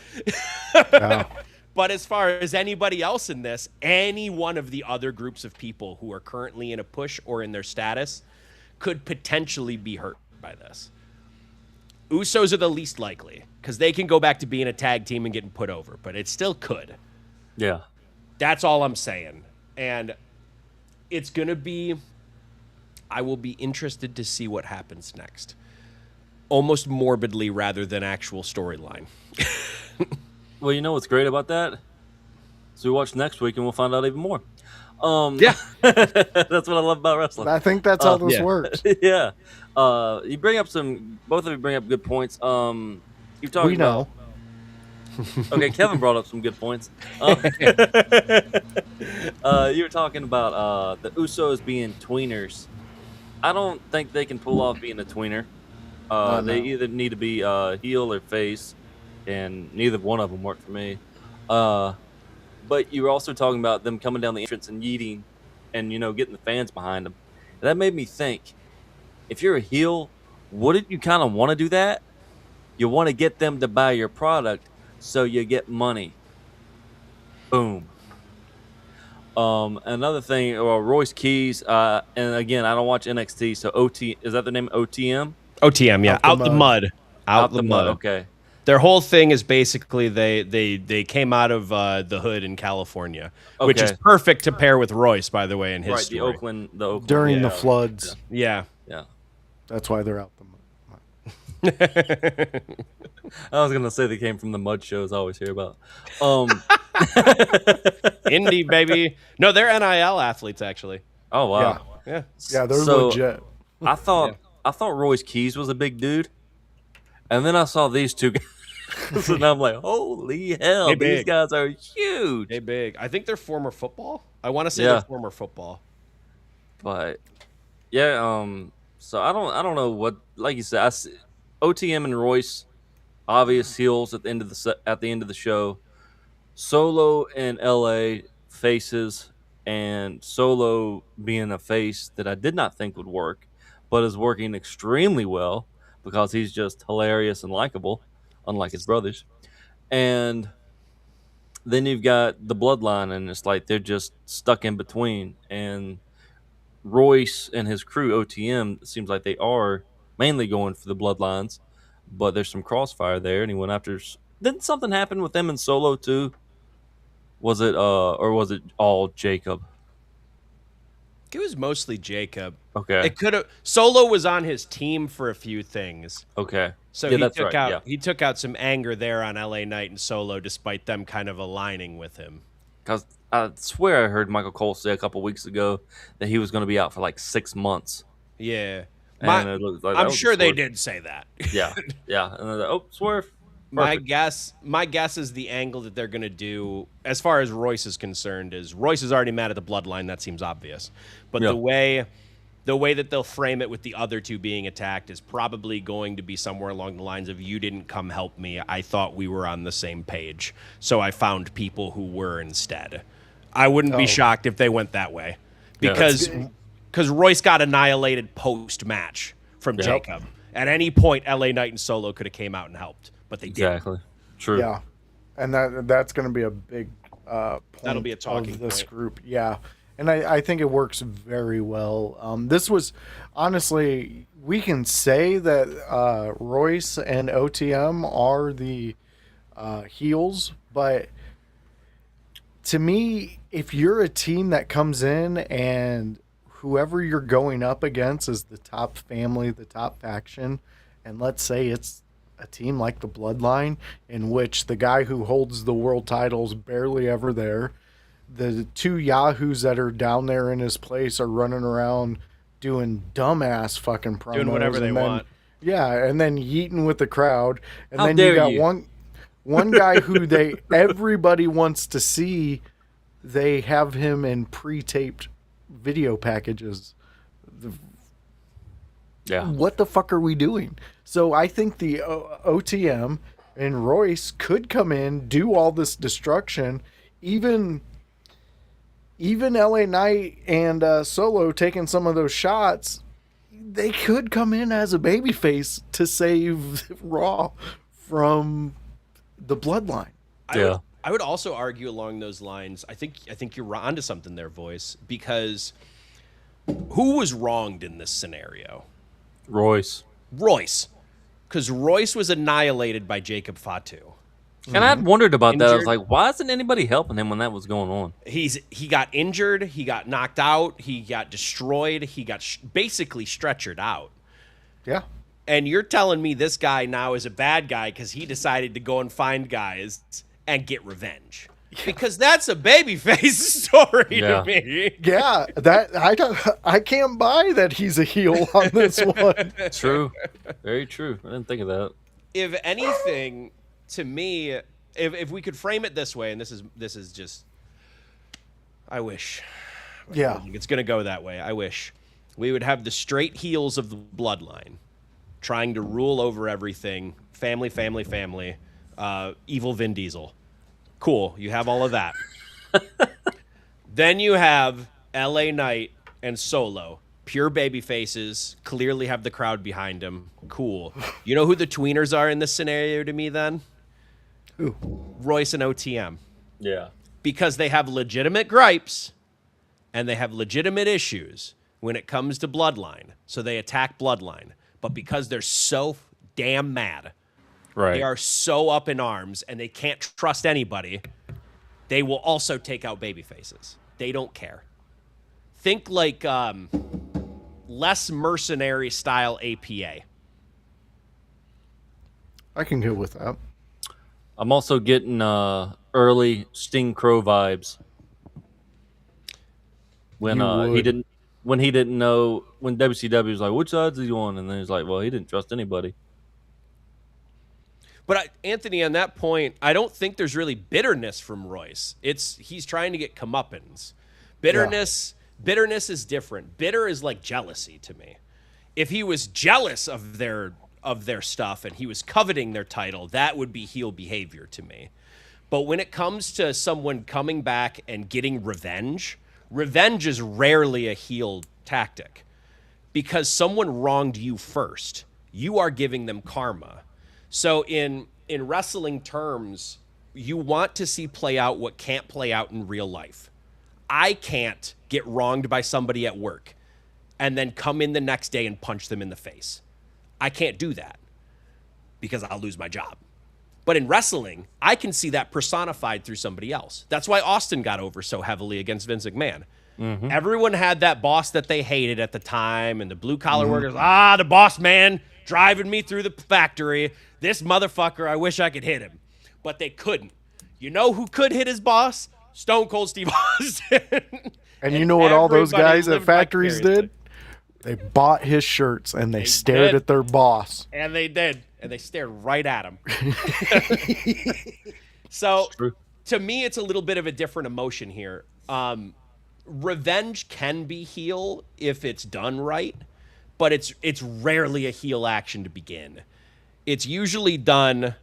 But as far as anybody else in this, any one of the other groups of people who are currently in a push or in their status could potentially be hurt by this. Usos are the least likely, because they can go back to being a tag team and getting put over, but it still could. Yeah. That's all I'm saying. And it's going to be, I will be interested to see what happens next. Almost morbidly rather than actual storyline. Well, you know what's great about that? So we watch next week and we'll find out even more. Yeah. That's what I love about wrestling. I think that's how this works. Yeah. You bring up both of you bring up good points. You're talking We know. Okay, Kevin brought up some good points. You were talking about the Usos being tweeners. I don't think they can pull off being a tweener. They either need to be heel or face, and neither one of them worked for me. But you were also talking about them coming down the entrance and yeeting and, getting the fans behind them. And that made me think, if you're a heel, wouldn't you kind of want to do that? You want to get them to buy your product so you get money. Boom. Another thing, Royce Keys, and again, I don't watch NXT, so is that the name OTM? OTM, yeah. Out the mud. Out the mud. Okay. Their whole thing is basically they came out of the hood in California, which is Okay. perfect to pair with Royce, by the way, in his Right, story. the Oakland During the yeah, floods. Yeah. Yeah. That's why they're out the I was gonna say they came from the mud shows I always hear about. Indy, baby. No, they're NIL athletes, actually. Oh wow. Yeah. Yeah, they're So legit. I thought Yeah. I thought Royce Keys was a big dude, and then I saw these two guys, and I'm like, holy hell, They these big. guys are huge. They big. I think they're former football. I want to say Yeah. they're former football. But yeah, so I don't know what, like you said, OTM and Royce, obvious heels at the end of the show. Solo and LA faces, and Solo being a face that I did not think would work, but is working extremely well because he's just hilarious and likable, unlike his brothers. And then you've got the bloodline, and it's like they're just stuck in between. And Royce and his crew, OTM, it seems like they are mainly going for the bloodlines, but there's some crossfire there, and he went after. Didn't something happen with them in Solo too? Was it or was it all Jacob? It was mostly Jacob. Okay. It could have. Solo was on his team for a few things. Okay. So yeah, he that's took right. out Yeah. he took out some anger there on LA Knight and Solo, despite them kind of aligning with him. Because I swear I heard Michael Cole say a couple weeks ago that he was going to be out for like 6 months. Yeah, And it looks like that I'm was a sure they swerve. did say that. Yeah. Yeah. And they're like, oh, swerve. My Perfect. guess is the angle that they're going to do, as far as Royce is concerned, is Royce is already mad at the bloodline. That seems obvious, but Yeah. the way that they'll frame it with the other two being attacked is probably going to be somewhere along the lines of, "You didn't come help me. I thought we were on the same page, so I found people who were instead." I wouldn't be shocked if they went that way, Yeah. because Royce got annihilated post match from Yep. Jacob. At any point, LA Knight and Solo could have came out and helped, but they didn't. Exactly. True. Yeah, and that's going to be a big point That'll be a talking of this point. group. Yeah, and I think it works very well. This was honestly, we can say that Royce and OTM are the heels, but to me, if you're a team that comes in and whoever you're going up against is the top family, the top faction, and let's say it's a team like the Bloodline, in which the guy who holds the world title is barely ever there, the two yahoos that are down there in his place are running around doing dumbass fucking promos. Doing whatever they and then, want. Yeah, and then yeeting with the crowd. And How then dare you got you. one guy who everybody wants to see. They have him in pre-taped video packages. Yeah. What the fuck are we doing? So I think the OTM and Royce could come in, do all this destruction, even LA Knight and Solo taking some of those shots. They could come in as a babyface to save Raw from the bloodline. Yeah. I would also argue along those lines. I think you're onto something there, Voice, because who was wronged in this scenario? Royce. Royce, because Royce was annihilated by Jacob Fatu. And I'd wondered about that. I was Injured. like, why isn't anybody helping him when that was going on? He got injured, he got knocked out, he got destroyed, he got basically stretchered out. Yeah. And you're telling me this guy now is a bad guy because he decided to go and find guys and get revenge. Because that's a babyface story Yeah. to me. Yeah, that I can't buy that he's a heel on this one. True. Very true. I didn't think of that. If anything, to me, if we could frame it this way, and this is just, I wish. I Yeah. don't think it's gonna go that way. I wish we would have the straight heels of the bloodline, trying to rule over everything. Family, family, family. Evil Vin Diesel. Cool. You have all of that. Then you have LA Knight and Solo. Pure baby faces. Clearly have the crowd behind them. Cool. You know who the tweeners are in this scenario to me then? Who? Royce and OTM. Yeah. Because they have legitimate gripes and they have legitimate issues when it comes to Bloodline. So they attack Bloodline. But because they're so damn mad, They Right. are so up in arms and they can't trust anybody. They will also take out baby faces. They don't care. Think like less mercenary style APA. I can get with that. I'm also getting early Sting Crow vibes when You he would. didn't know, when WCW was like, which side's he on, and then he's like, well, he didn't trust anybody. But Anthony, on that point, I don't think there's really bitterness from Royce. He's trying to get comeuppance. Bitterness is different. Bitter is like jealousy to me. If he was jealous of their stuff and he was coveting their title, that would be heel behavior to me. But when it comes to someone coming back and getting revenge is rarely a heel tactic because someone wronged you first. You are giving them karma. So in wrestling terms, you want to see play out what can't play out in real life. I can't get wronged by somebody at work and then come in the next day and punch them in the face. I can't do that because I'll lose my job. But in wrestling, I can see that personified through somebody else. That's why Austin got over so heavily against Vince McMahon. Mm-hmm. Everyone had that boss that they hated at the time, and the blue-collar workers, the boss man driving me through the factory. This motherfucker, I wish I could hit him. But they couldn't. You know who could hit his boss? Stone Cold Steve Austin. And you know what all those everybody guys at lived factories did? vicariously. They bought his shirts and they stared did. at their boss. And they did. And they stared right at him. So, to me, it's a little bit of a different emotion here. Revenge can be heel if it's done right, but it's rarely a heel action to begin. It's usually done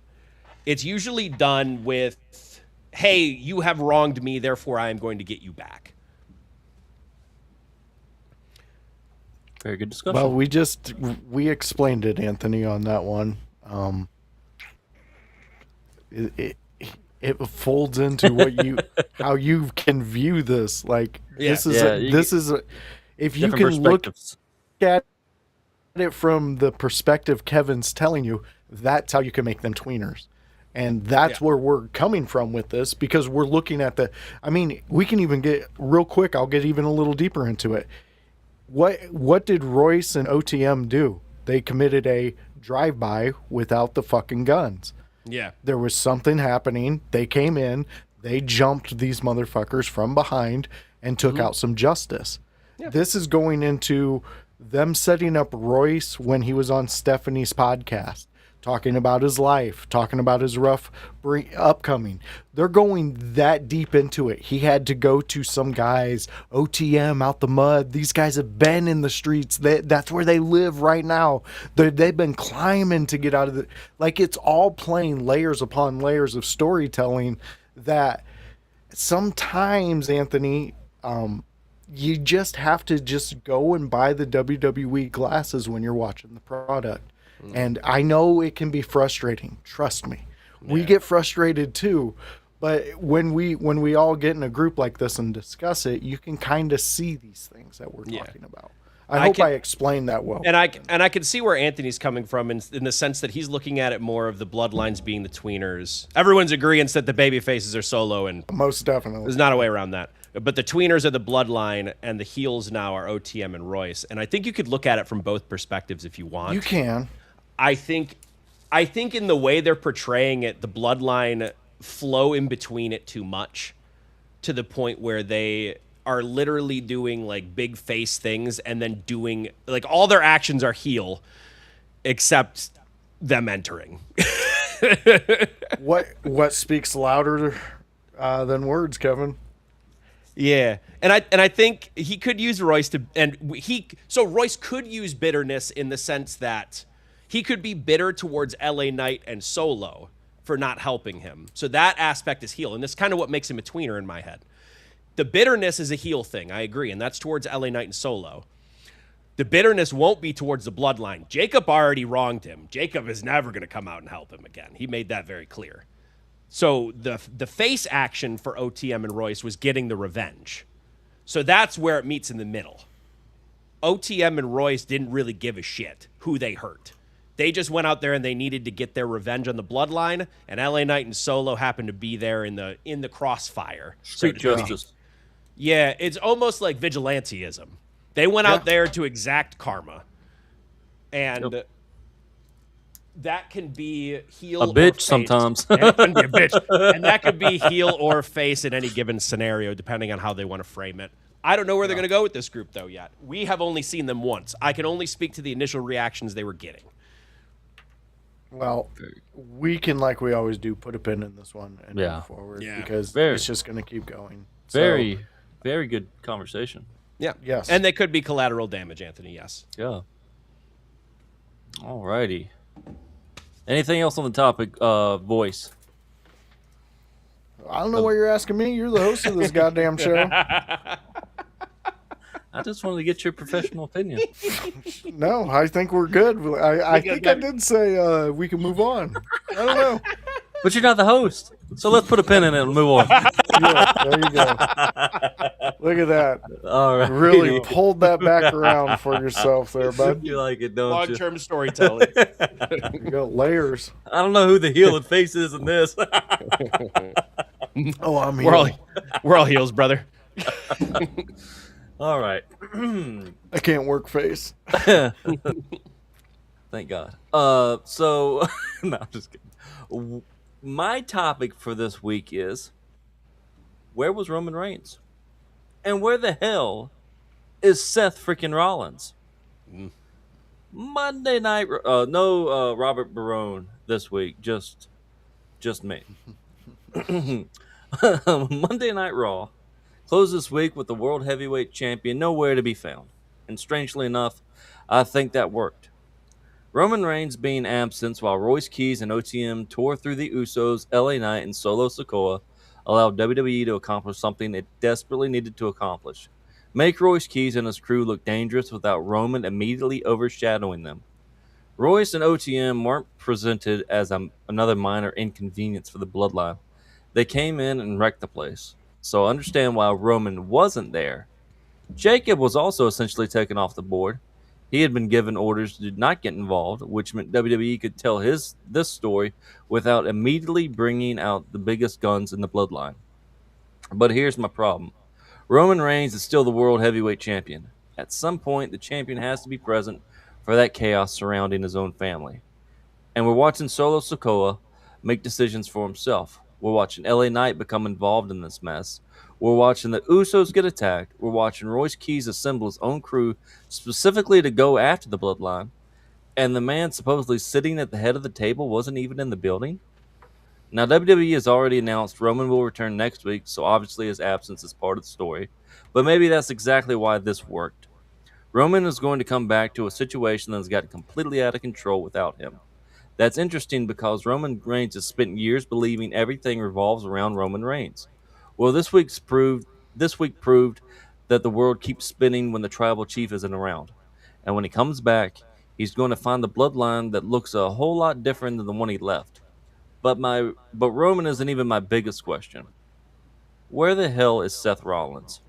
with, hey, you have wronged me, therefore I am going to get you back. Very good discussion. Well, we explained it, Anthony, on that one. It folds into what how you can view this. Like if you can look at it from the perspective Kevin's telling you, that's how you can make them tweeners. And that's where we're coming from with this, because we're looking at we can even get real quick. I'll get even a little deeper into it. What did Royce and OTM do? They committed a drive-by without the fucking guns. Yeah. There was something happening. They came in, they jumped these motherfuckers from behind and took out some justice. Yeah. This is going into them setting up Royce when he was on Stephanie's podcast, talking about his life, talking about his rough upcoming. They're going that deep into it. He had to go to some guys, OTM, out the mud. These guys have been in the streets. That's where they live right now. They've been climbing to get out of it. Like, it's all playing layers upon layers of storytelling that sometimes, Anthony, you just have to just go and buy the WWE glasses when you're watching the product. And I know it can be frustrating. Trust me. We get frustrated too. But when we all get in a group like this and discuss it, you can kind of see these things that we're talking about. I hope I explained that well. And I can see where Anthony's coming from in the sense that he's looking at it more of the bloodlines being the tweeners. Everyone's agreeing that the baby faces are Solo, and most definitely there's not a way around that. But the tweeners are the bloodline, and the heels now are OTM and Royce. And I think you could look at it from both perspectives if you want. You can. I think in the way they're portraying it, the bloodline flow in between it too much, to the point where they are literally doing like big face things and then doing like all their actions are heel, except them entering. What speaks louder than words, Kevin? Yeah, and I think he could use Royce so Royce could use bitterness in the sense that he could be bitter towards LA Knight and Solo for not helping him. So that aspect is heel, and that's kind of what makes him a tweener in my head. The bitterness is a heel thing, I agree, and that's towards LA Knight and Solo. The bitterness won't be towards the bloodline. Jacob already wronged him. Jacob is never going to come out and help him again. He made that very clear. So the face action for OTM and Royce was getting the revenge. So that's where it meets in the middle. OTM and Royce didn't really give a shit who they hurt. They just went out there and they needed to get their revenge on the Bloodline, and LA Knight and Solo happened to be there in the crossfire. Street justice. Yeah, it's almost like vigilanteism. They went out there to exact karma. And that can be heel or bitch face. sometimes. And it can be a bitch. And that could be heel or face in any given scenario, depending on how they want to frame it. I don't know where they're going to go with this group, though, yet. We have only seen them once. I can only speak to the initial reactions they were getting. Well, we can, like we always do, put a pin in this one and move forward because it's just going to keep going. Very good conversation. Yeah. Yes. And they could be collateral damage, Anthony, yes. Yeah. All righty. Anything else on the topic, voice? I don't know why you're asking me. You're the host of this goddamn show. I just wanted to get your professional opinion. No, I think we're good. I think I did say we can move on. I don't know. But you're not the host. So let's put a pin in it and move on. Yeah, there you go. Look at that. All right. Really pulled that back around for yourself there, bud. You like it, don't you? Long-term storytelling. You got layers. I don't know who the heel and face is in this. Oh, I'm here. We're all heels, brother. All right. I can't work face. Thank God. So, no, I'm just kidding. My topic for this week is, where was Roman Reigns? And where the hell is Seth freaking Rollins? Monday night, no Robert Barone this week, just me. Monday Night Raw closed this week with the World Heavyweight Champion nowhere to be found. And strangely enough, I think that worked. Roman Reigns being absent while Royce Keys and OTM tore through the Usos, LA Knight, and Solo Sikoa allowed WWE to accomplish something it desperately needed to accomplish. Make Royce Keys and his crew look dangerous without Roman immediately overshadowing them. Royce and OTM weren't presented as another minor inconvenience for the Bloodline. They came in and wrecked the place. So I understand why Roman wasn't there. Jacob was also essentially taken off the board. He had been given orders to not get involved, which meant WWE could tell this story without immediately bringing out the biggest guns in the Bloodline. But here's my problem. Roman Reigns is still the World Heavyweight Champion. At some point, the champion has to be present for that chaos surrounding his own family. And we're watching Solo Sikoa make decisions for himself. We're watching LA Knight become involved in this mess. We're watching the Usos get attacked. We're watching Royce Keys assemble his own crew specifically to go after the Bloodline. And the man supposedly sitting at the head of the table wasn't even in the building. Now, WWE has already announced Roman will return next week, so obviously his absence is part of the story. But maybe that's exactly why this worked. Roman is going to come back to a situation that has gotten completely out of control without him. That's interesting because Roman Reigns has spent years believing everything revolves around Roman Reigns. Well, this week proved that the world keeps spinning when the tribal chief isn't around. And when he comes back, he's going to find the bloodline that looks a whole lot different than the one he left. But Roman isn't even my biggest question. Where the hell is Seth Rollins?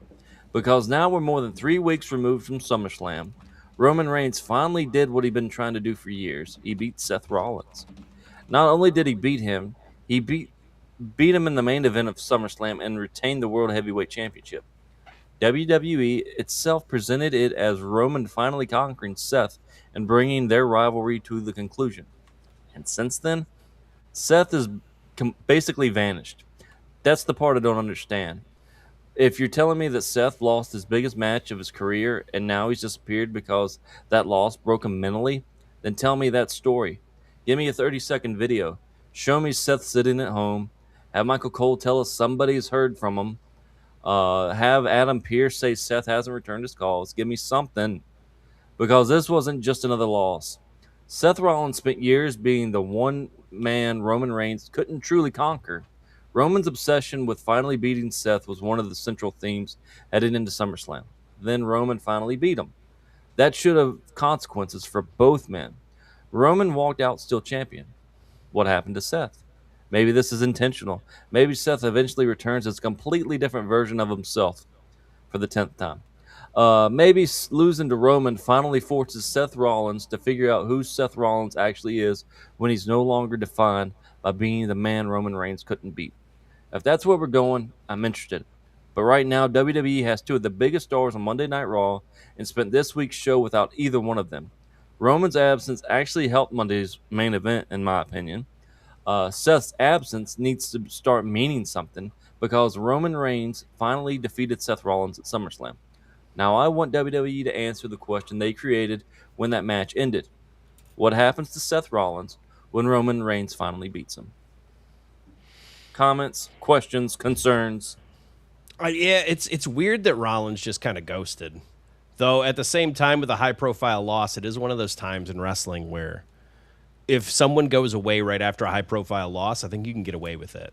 Because now we're more than 3 weeks removed from SummerSlam. Roman Reigns finally did what he'd been trying to do for years. He beat Seth Rollins. Not only did he beat him, he beat him in the main event of SummerSlam and retained the World Heavyweight Championship. WWE itself presented it as Roman finally conquering Seth and bringing their rivalry to the conclusion. And since then, Seth has basically vanished. That's the part I don't understand. If you're telling me that Seth lost his biggest match of his career and now he's disappeared because that loss broke him mentally, then tell me that story. Give me a 30-second video. Show me Seth sitting at home. Have Michael Cole tell us somebody's heard from him. Have Adam Pearce say Seth hasn't returned his calls. Give me something. Because this wasn't just another loss. Seth Rollins spent years being the one man Roman Reigns couldn't truly conquer. Roman's obsession with finally beating Seth was one of the central themes heading into SummerSlam. Then Roman finally beat him. That should have consequences for both men. Roman walked out still champion. What happened to Seth? Maybe this is intentional. Maybe Seth eventually returns as a completely different version of himself for the 10th time. Maybe losing to Roman finally forces Seth Rollins to figure out who Seth Rollins actually is when he's no longer defined by being the man Roman Reigns couldn't beat. If that's where we're going, I'm interested. But right now, WWE has two of the biggest stars on Monday Night Raw and spent this week's show without either one of them. Roman's absence actually helped Monday's main event, in my opinion. Seth's absence needs to start meaning something because Roman Reigns finally defeated Seth Rollins at SummerSlam. Now, I want WWE to answer the question they created when that match ended. What happens to Seth Rollins when Roman Reigns finally beats him? Comments, questions, concerns? Yeah, it's weird that Rollins just kind of ghosted. Though at the same time, with a high-profile loss, it is one of those times in wrestling where if someone goes away right after a high-profile loss, I think you can get away with it.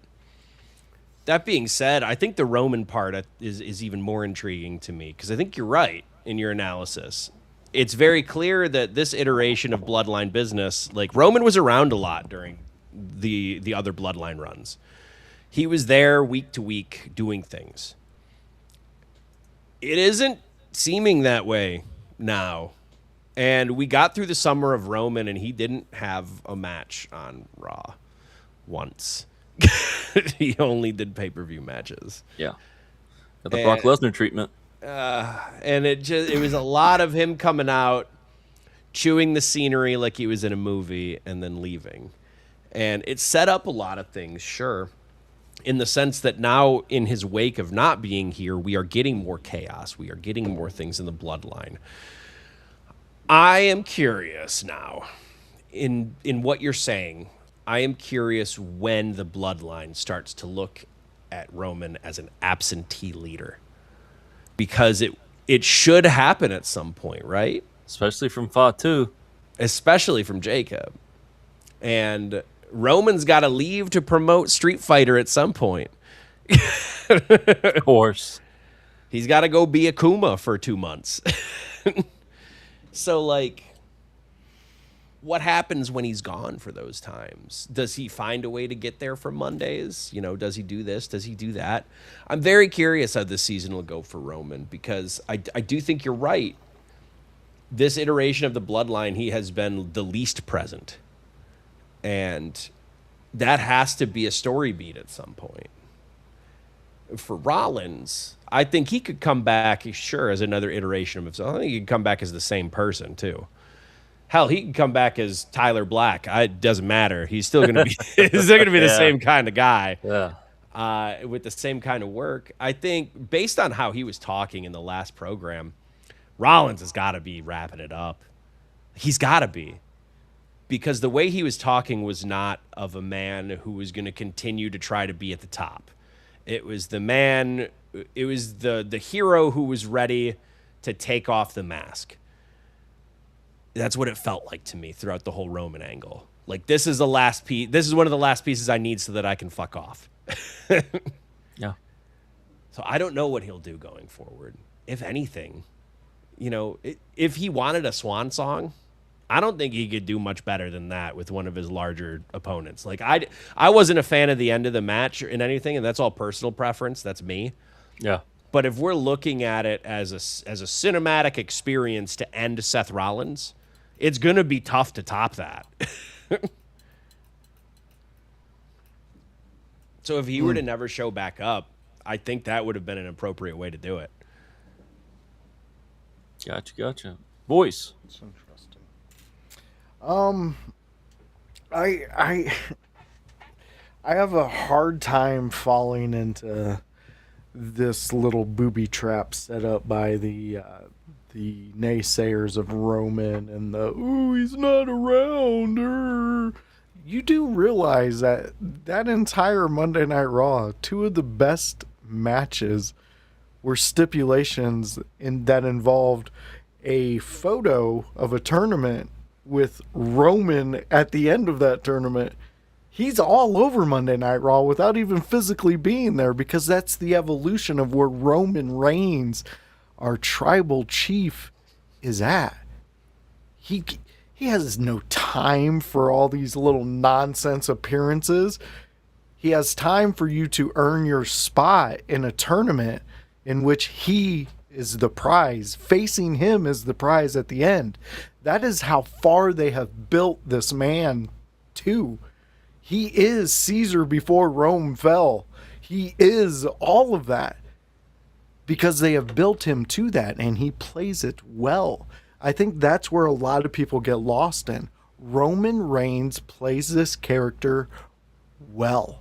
That being said, I think the Roman part is even more intriguing to me because I think you're right in your analysis. It's very clear that this iteration of Bloodline business, like Roman was around a lot during the other Bloodline runs. He was there week to week doing things. It isn't seeming that way now. And we got through the summer of Roman, and he didn't have a match on Raw once. He only did pay-per-view matches. Yeah. Got the Brock Lesnar treatment. And it was a lot of him coming out, chewing the scenery like he was in a movie, and then leaving. And it set up a lot of things, sure, in the sense that now in his wake of not being here, we are getting more chaos. We are getting more things in the bloodline. I am curious now in what you're saying. I am curious when the bloodline starts to look at Roman as an absentee leader, because it should happen at some point, right? Especially from Fatu. Especially from Jacob. And Roman's got to leave to promote Street Fighter at some point. Of course. He's got to go be a Kuma for 2 months. So, like, what happens when he's gone for those times? Does he find a way to get there for Mondays? You know, does he do this? Does he do that? I'm very curious how this season will go for Roman, because I do think you're right. This iteration of the bloodline, he has been the least present. And that has to be a story beat at some point. For Rollins, I think he could come back, sure, as another iteration of himself. I think he could come back as the same person, too. Hell, he can come back as Tyler Black. It doesn't matter. He's still going to be the same kind of guy. Yeah. With the same kind of work. I think, based on how he was talking in the last program, Rollins has got to be wrapping it up. He's got to be. Because the way he was talking was not of a man who was going to continue to try to be at the top. It was the man, it was the hero who was ready to take off the mask. That's what it felt like to me throughout the whole Roman angle. Like, this is the last piece. This is one of the last pieces I need so that I can fuck off. Yeah. So I don't know what he'll do going forward, if anything. You know, if he wanted a swan song, I don't think he could do much better than that with one of his larger opponents. Like, I wasn't a fan of the end of the match in anything, and that's all personal preference. That's me. Yeah. But if we're looking at it as a cinematic experience to end Seth Rollins, it's going to be tough to top that. So if he were to never show back up, I think that would have been an appropriate way to do it. Gotcha. Voice. That's interesting. I have a hard time falling into this little booby trap set up by the naysayers of Roman and he's not around. You do realize that entire Monday Night Raw, two of the best matches were stipulations that involved a photo of a tournament with Roman at the end of that tournament. He's all over Monday Night Raw without even physically being there, because that's the evolution of where Roman Reigns, our tribal chief, is at. He has no time for all these little nonsense appearances. He has time for you to earn your spot in a tournament in which he is the prize. Facing him is the prize at the end. That is how far they have built this man to. He is Caesar before Rome fell. He is all of that because they have built him to that, and he plays it well. I think that's where a lot of people get lost in. Roman Reigns plays this character well.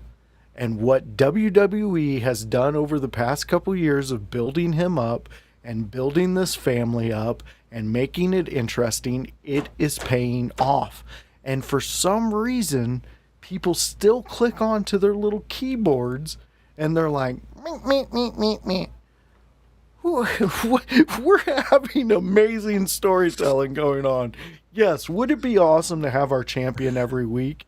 And what WWE has done over the past couple years of building him up and building this family up and making it interesting, it is paying off. And for some reason, people still click onto their little keyboards and they're like, me. We're having amazing storytelling going on. Yes, would it be awesome to have our champion every week?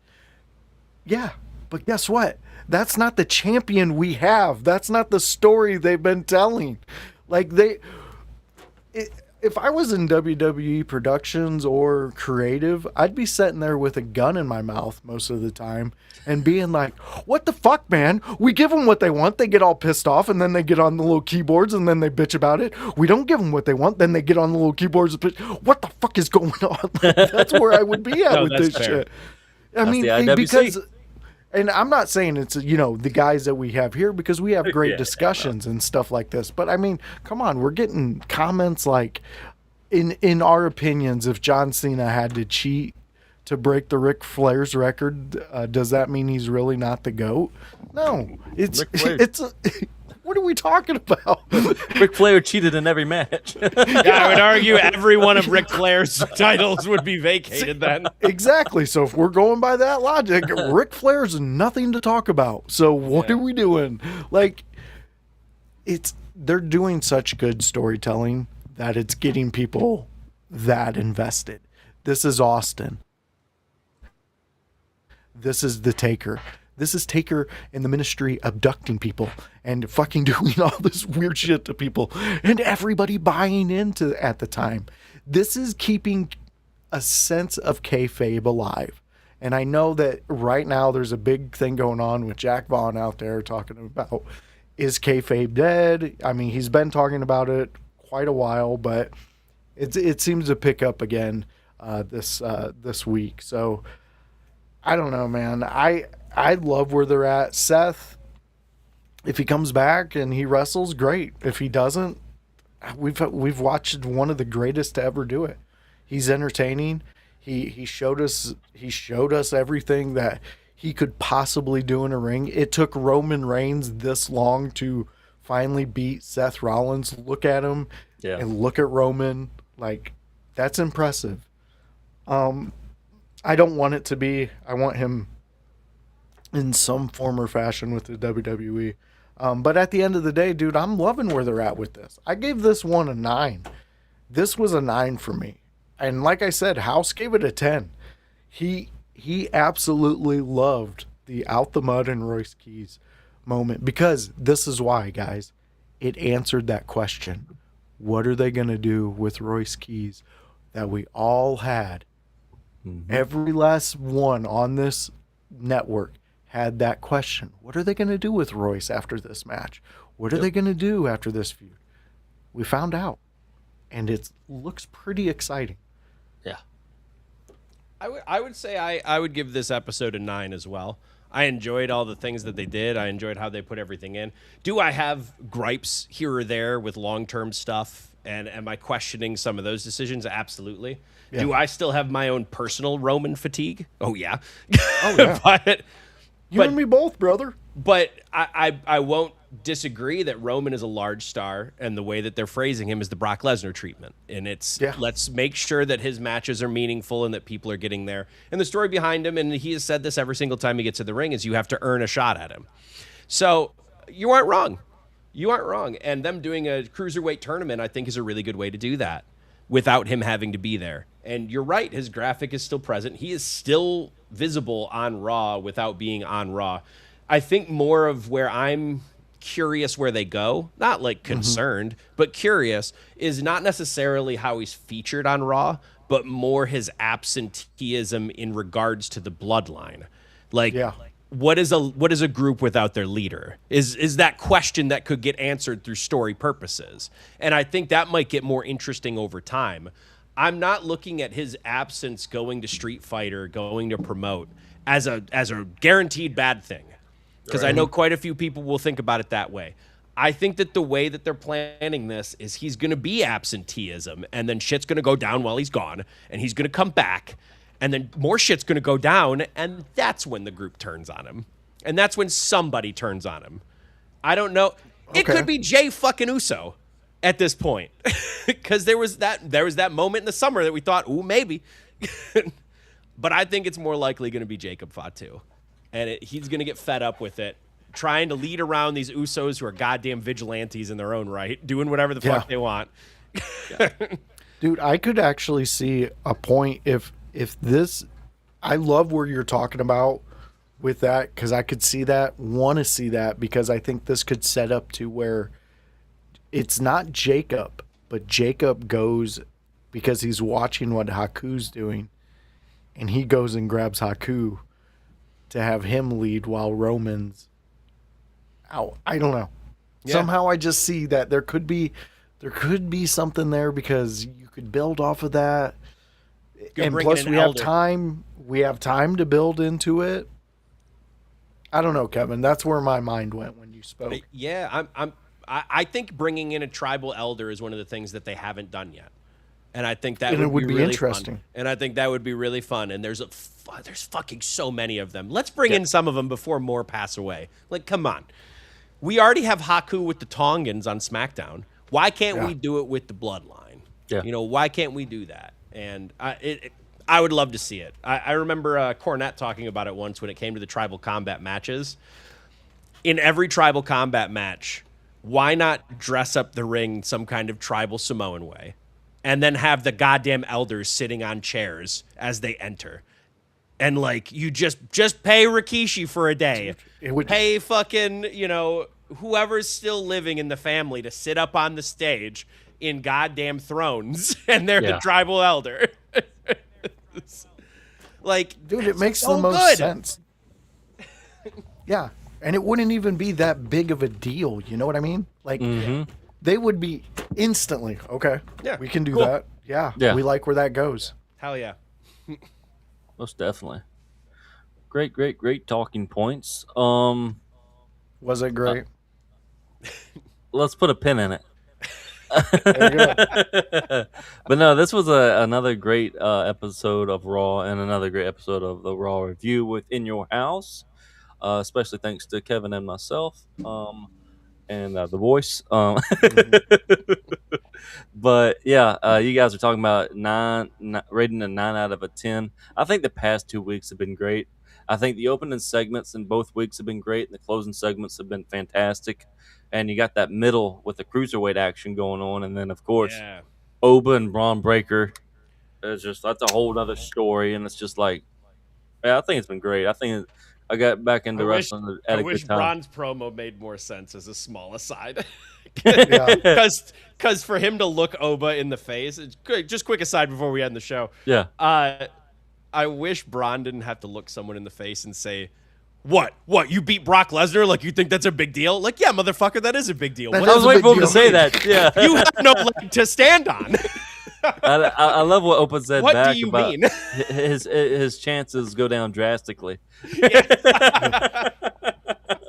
Yeah, but guess what? That's not the champion we have. That's not the story they've been telling. Like if I was in WWE productions or creative, I'd be sitting there with a gun in my mouth most of the time and being like, what the fuck, man? We give them what they want. They get all pissed off and then they get on the little keyboards and then they bitch about it. We don't give them what they want. Then they get on the little keyboards and bitch. What the fuck is going on? Like, that's where I would be at with this shit. I mean, because... And I'm not saying it's, the guys that we have here, because we have great discussions and stuff like this. But, I mean, come on. We're getting comments like, in our opinions, if John Cena had to cheat to break the Ric Flair's record, does that mean he's really not the GOAT? No. What are we talking about? Ric Flair cheated in every match. I would argue every one of Ric Flair's titles would be vacated then. Exactly. So if we're going by that logic, Ric Flair's nothing to talk about. So what are we doing? Like, they're doing such good storytelling that it's getting people that invested. This is Austin. This is the Taker. This is Taker in the Ministry abducting people and fucking doing all this weird shit to people and everybody buying into at the time. This is keeping a sense of kayfabe alive. And I know that right now there's a big thing going on with Jack Vaughn out there talking about, is kayfabe dead? I mean, he's been talking about it quite a while, but it seems to pick up again this week. So I don't know, man. I love where they're at. Seth, if he comes back and he wrestles, great. If he doesn't, we've watched one of the greatest to ever do it. He's entertaining. He showed us everything that he could possibly do in a ring. It took Roman Reigns this long to finally beat Seth Rollins. Look at him and look at Roman. Like, that's impressive. I don't want it to be. I want him in some form or fashion with the WWE. But at the end of the day, dude, I'm loving where they're at with this. I gave this one a 9. This was a 9 for me. And like I said, House gave it a 10. He absolutely loved the out the mud and Royce Keys moment, because this is why, guys. It answered that question. What are they going to do with Royce Keys that we all had? Mm-hmm. Every last one on this network had that question. What are they going to do with Royce after this match? What are they going to do after this feud? We found out, and it looks pretty exciting. Yeah. I would say I would give this episode a 9 as well. I enjoyed all the things that they did. I enjoyed how they put everything in. Do I have gripes here or there with long-term stuff? And am I questioning some of those decisions? Absolutely. Yeah. Do I still have my own personal Roman fatigue? Oh, yeah. Oh, yeah. But you and me both, brother. But I won't disagree that Roman is a large star, and the way that they're phrasing him is the Brock Lesnar treatment. And it's let's make sure that his matches are meaningful and that people are getting there. And the story behind him, and he has said this every single time he gets to the ring, is you have to earn a shot at him. So you aren't wrong. You aren't wrong. And them doing a cruiserweight tournament, I think, is a really good way to do that without him having to be there. And you're right, his graphic is still present. He is still visible on Raw without being on Raw. I think more of where I'm curious where they go, not like concerned, but curious, is not necessarily how he's featured on Raw, but more his absenteeism in regards to the bloodline. Like, what is a group without their leader? Is that question that could get answered through story purposes. And I think that might get more interesting over time. I'm not looking at his absence going to Street Fighter, going to promote as a guaranteed bad thing. Because I know quite a few people will think about it that way. I think that the way that they're planning this is he's going to be absenteeism, and then shit's going to go down while he's gone, and he's going to come back, and then more shit's going to go down, and that's when the group turns on him. And that's when somebody turns on him. I don't know. Okay. It could be Jay fucking Uso at this point. Because there was that moment in the summer that we thought, ooh, maybe. But I think it's more likely going to be Jacob Fatu. And he's going to get fed up with it, trying to lead around these Usos who are goddamn vigilantes in their own right, doing whatever the fuck they want. Dude, I could actually see a point if this, I love where you're talking about with that, because I could want to see that, because I think this could set up to where it's not Jacob, but Jacob goes because he's watching what Haku's doing, and he goes and grabs Haku to have him lead while Roman's out. I don't know. Yeah. Somehow I just see that there could be something there, because you could build off of that. And plus we have time to build into it. I don't know, Kevin. That's where my mind went when you spoke. Yeah, I think bringing in a tribal elder is one of the things that they haven't done yet. And I think that would be really interesting. Fun. And I think that would be really fun. And there's fucking so many of them. Let's bring in some of them before more pass away. Like, come on. We already have Haku with the Tongans on SmackDown. Why can't we do it with the Bloodline? Yeah. Why can't we do that? And I would love to see it. I remember Cornette talking about it once when it came to the tribal combat matches. In every tribal combat match, why not dress up the ring some kind of tribal Samoan way? And then have the goddamn elders sitting on chairs as they enter. And, like, you just pay Rikishi for a day. Pay fucking, whoever's still living in the family to sit up on the stage in goddamn thrones. And they're the tribal elder. Like, dude, it makes the most sense. Yeah. And it wouldn't even be that big of a deal. You know what I mean? Like, they would be instantly, okay, we can do that. Yeah, we like where that goes. Hell yeah. Most definitely. Great talking points. Was it great? Let's put a pin in it. There you go. But no, this was another great episode of Raw, and another great episode of the Raw review with In Your Howse. Especially thanks to Kevin and myself. And the voice. But yeah, you guys are talking about rating a 9 out of a 10. I think the past 2 weeks have been great. I think the opening segments in both weeks have been great, and the closing segments have been fantastic. And you got that middle with the cruiserweight action going on, and then of course Oba and Braun Breaker. That's a whole other story, and it's just like, I think it's been great. I got back into wrestling at a good time. I wish Braun's promo made more sense as a small aside. Because for him to look Oba in the face, just quick aside before we end the show. Yeah. I wish Braun didn't have to look someone in the face and say, What? You beat Brock Lesnar? Like, you think that's a big deal? Like, yeah, motherfucker, that is a big deal. I was waiting for him to say that. Yeah. You have no leg to stand on. I love what Opa said what back do you about mean? his chances go down drastically. Yeah. I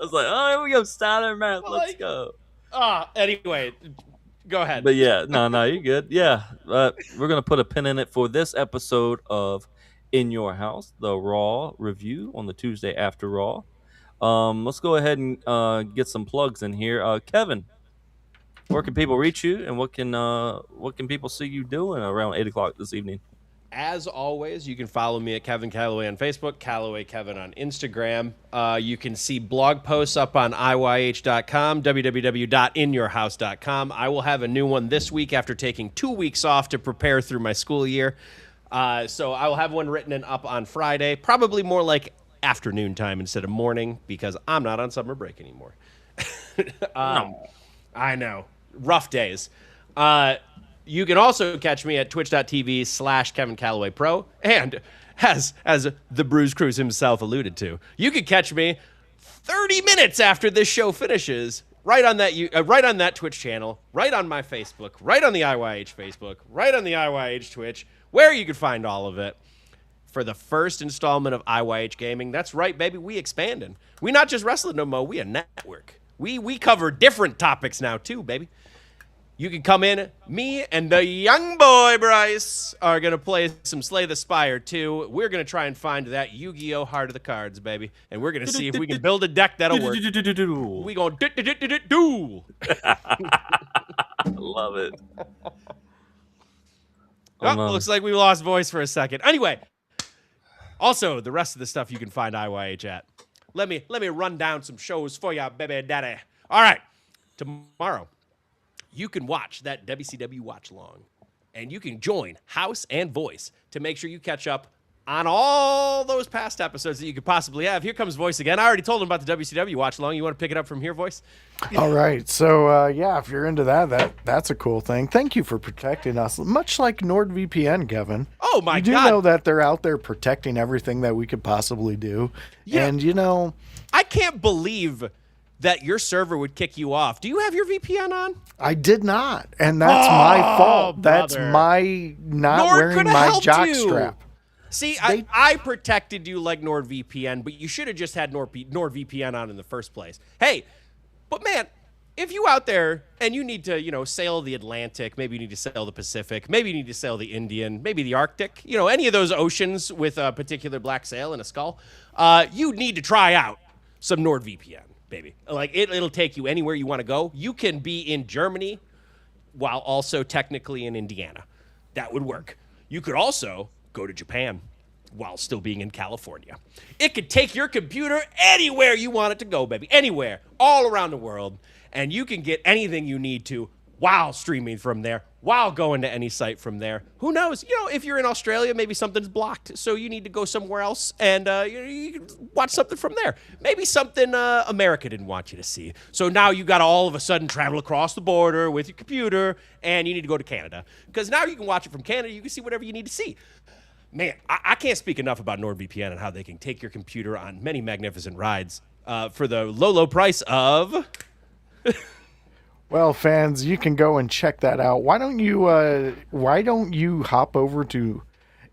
was like, oh, here we go, Steiner, man. Let's go. Anyway, go ahead. But yeah, no, you're good. Yeah, we're going to put a pin in it for this episode of In Your Howse, the Raw review on the Tuesday after Raw. Let's go ahead and get some plugs in here. Kevin, where can people reach you, and what can people see you doing around 8 o'clock this evening? As always, you can follow me at Kevin Kalloway on Facebook, Kalloway Kevin on Instagram. You can see blog posts up on iyh.com, www.inyourhowse.com. I will have a new one this week after taking 2 weeks off to prepare through my school year. So I will have one written and up on Friday, probably more like afternoon time instead of morning, because I'm not on summer break anymore. No. I know. Rough days. You can also catch me at twitch.tv/Kevin Kalloway Pro. And as the Bruise Cruise himself alluded to, you can catch me 30 minutes after this show finishes right on that Twitch channel, right on my Facebook, right on the IYH Facebook, right on the IYH Twitch, where you can find all of it. For the first installment of IYH Gaming. That's right, baby. We expanding. We not just wrestling no more. We a network. We cover different topics now too, baby. You can come in. Me and the young boy Bryce are gonna play some Slay the Spire 2. We're gonna try and find that Yu-Gi-Oh! Heart of the Cards, baby, and we're gonna see if we can build a deck that'll work. We gonna do. Love it. Oh, looks like we lost voice for a second. Anyway. Also, the rest of the stuff you can find IYH at. Let me run down some shows for ya, baby daddy. All right. Tomorrow, you can watch that WCW watch long. And you can join House and Voice to make sure you catch up on all those past episodes that you could possibly have. Here comes Voice again. I already told him about the WCW watch long. You want to pick it up from here, Voice? All right. So, yeah, if you're into that's a cool thing. Thank you for protecting us. Much like NordVPN, Kevin. Oh, my God. You do know that they're out there protecting everything that we could possibly do. Yeah. And, I can't believe that your server would kick you off. Do you have your VPN on? I did not. And that's my fault. Brother. That's my not Nord wearing my jock strap. See, I protected you like NordVPN, but you should have just had NordVPN on in the first place. Hey, but man, if you out there and you need to, sail the Atlantic, maybe you need to sail the Pacific, maybe you need to sail the Indian, maybe the Arctic, any of those oceans with a particular black sail and a skull, you need to try out some NordVPN, baby. Like, it'll take you anywhere you want to go. You can be in Germany while also technically in Indiana. That would work. You could also go to Japan while still being in California. It could take your computer anywhere you want it to go, baby. Anywhere, all around the world. And you can get anything you need to while streaming from there, while going to any site from there. Who knows? If you're in Australia, maybe something's blocked, so you need to go somewhere else, and you can watch something from there. Maybe something America didn't want you to see. So now you got to all of a sudden travel across the border with your computer, and you need to go to Canada. Because now you can watch it from Canada. You can see whatever you need to see. Man, I can't speak enough about NordVPN and how they can take your computer on many magnificent rides for the low price of... Well, fans, you can go and check that out. Why don't you hop over to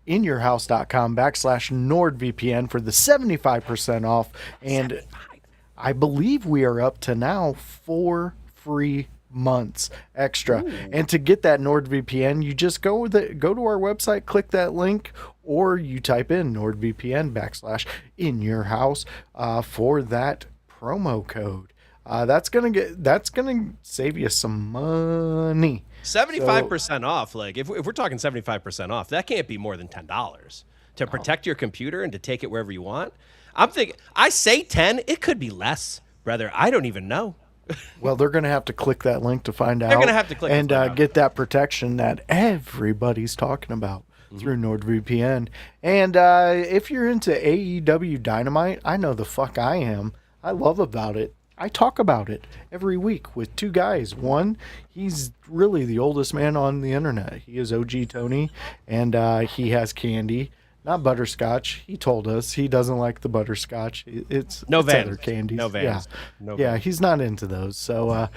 inyourhowse.com/NordVPN for the 75% off. And 75. I believe we are up to now 4 free months extra. Ooh. And to get that NordVPN, you just go to our website, click that link, or you type in NordVPN /InYourHowse for that promo code. That's gonna save you some money. 75% off. Like if we're talking 75% off, that can't be more than $10 to protect your computer and to take it wherever you want. I'm thinking, I say 10, it could be less, brother. I don't even know. Well, they're gonna have to click that link to find out. They're gonna have to click and get that protection that everybody's talking about through NordVPN. And if you're into AEW Dynamite, I know the fuck I am. I love about it. I talk about it every week with two guys. One, he's really the oldest man on the internet. He is OG Tony, and he has candy, not butterscotch. He told us he doesn't like the butterscotch. It's other candies. No Vans. Yeah, he's not into those. So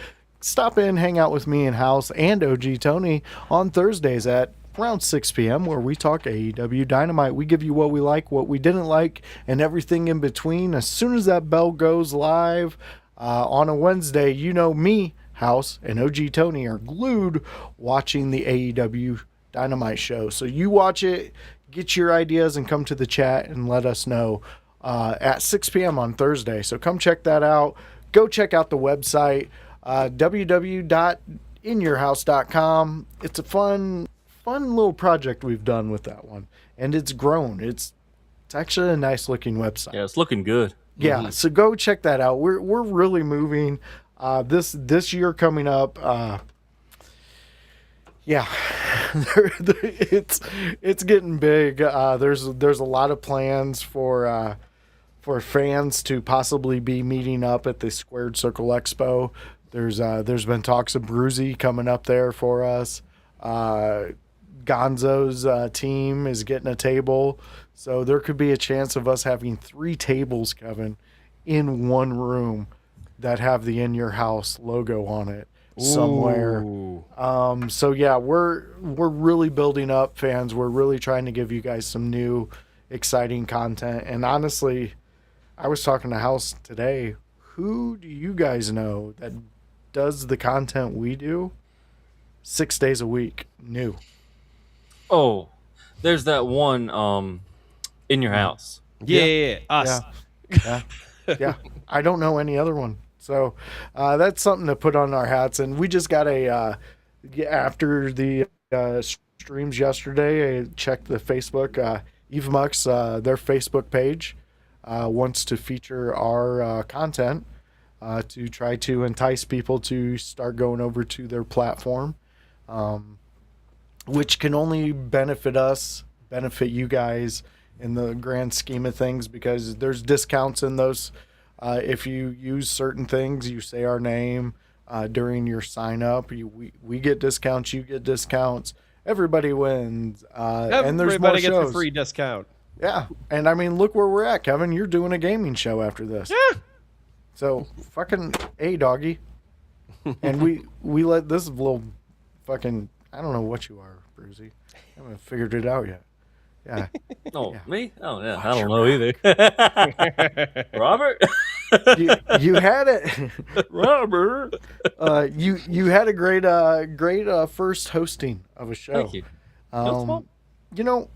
stop in, hang out with me in house and OG Tony on Thursdays at around 6 p.m. where we talk AEW Dynamite. We give you what we like, what we didn't like, and everything in between. As soon as that bell goes live on a Wednesday, me, House, and OG Tony are glued watching the AEW Dynamite show. So you watch it, get your ideas, and come to the chat and let us know at 6 p.m. on Thursday. So come check that out. Go check out the website, www.inyourhowse.com. It's a fun little project we've done with that one, and it's grown. It's actually a nice looking website. Yeah, it's looking good. Yeah, so go check that out. We're really moving. This year coming up. Yeah, it's getting big. There's a lot of plans for fans to possibly be meeting up at the Squared Circle Expo. There's been talks of Bruzzi coming up there for us. Gonzo's team is getting a table. So there could be a chance of us having 3 tables, Kevin, in one room that have the In Your House logo on it somewhere. Ooh. So yeah, we're really building up, fans. We're really trying to give you guys some new, exciting content. And honestly, I was talking to House today. Who do you guys know that does the content we do 6 days a week new? Oh, there's that one In Your House. Yeah. Us. Yeah. I don't know any other one. So that's something to put on our hats. And we just got after the streams yesterday, I checked the Facebook. Eve Mux, their Facebook page, wants to feature our content to try to entice people to start going over to their platform, which can only benefit us, benefit you guys in the grand scheme of things, because there's discounts in those. If you use certain things, you say our name during your sign up, we get discounts, you get discounts, everybody wins. And there's more Everybody gets shows. a free discount. Yeah, and I mean, look where we're at, Kevin. You're doing a gaming show after this. Yeah. So fucking A, doggy. And we let this little fucking, I don't know what you are, Bruzzi. I haven't figured it out yet. Yeah. Oh, Yeah. me? Oh, yeah. Watch I don't your know either. Robert? You had it. Robert? You had a great first hosting of a show. Thank you. That's fun. You know,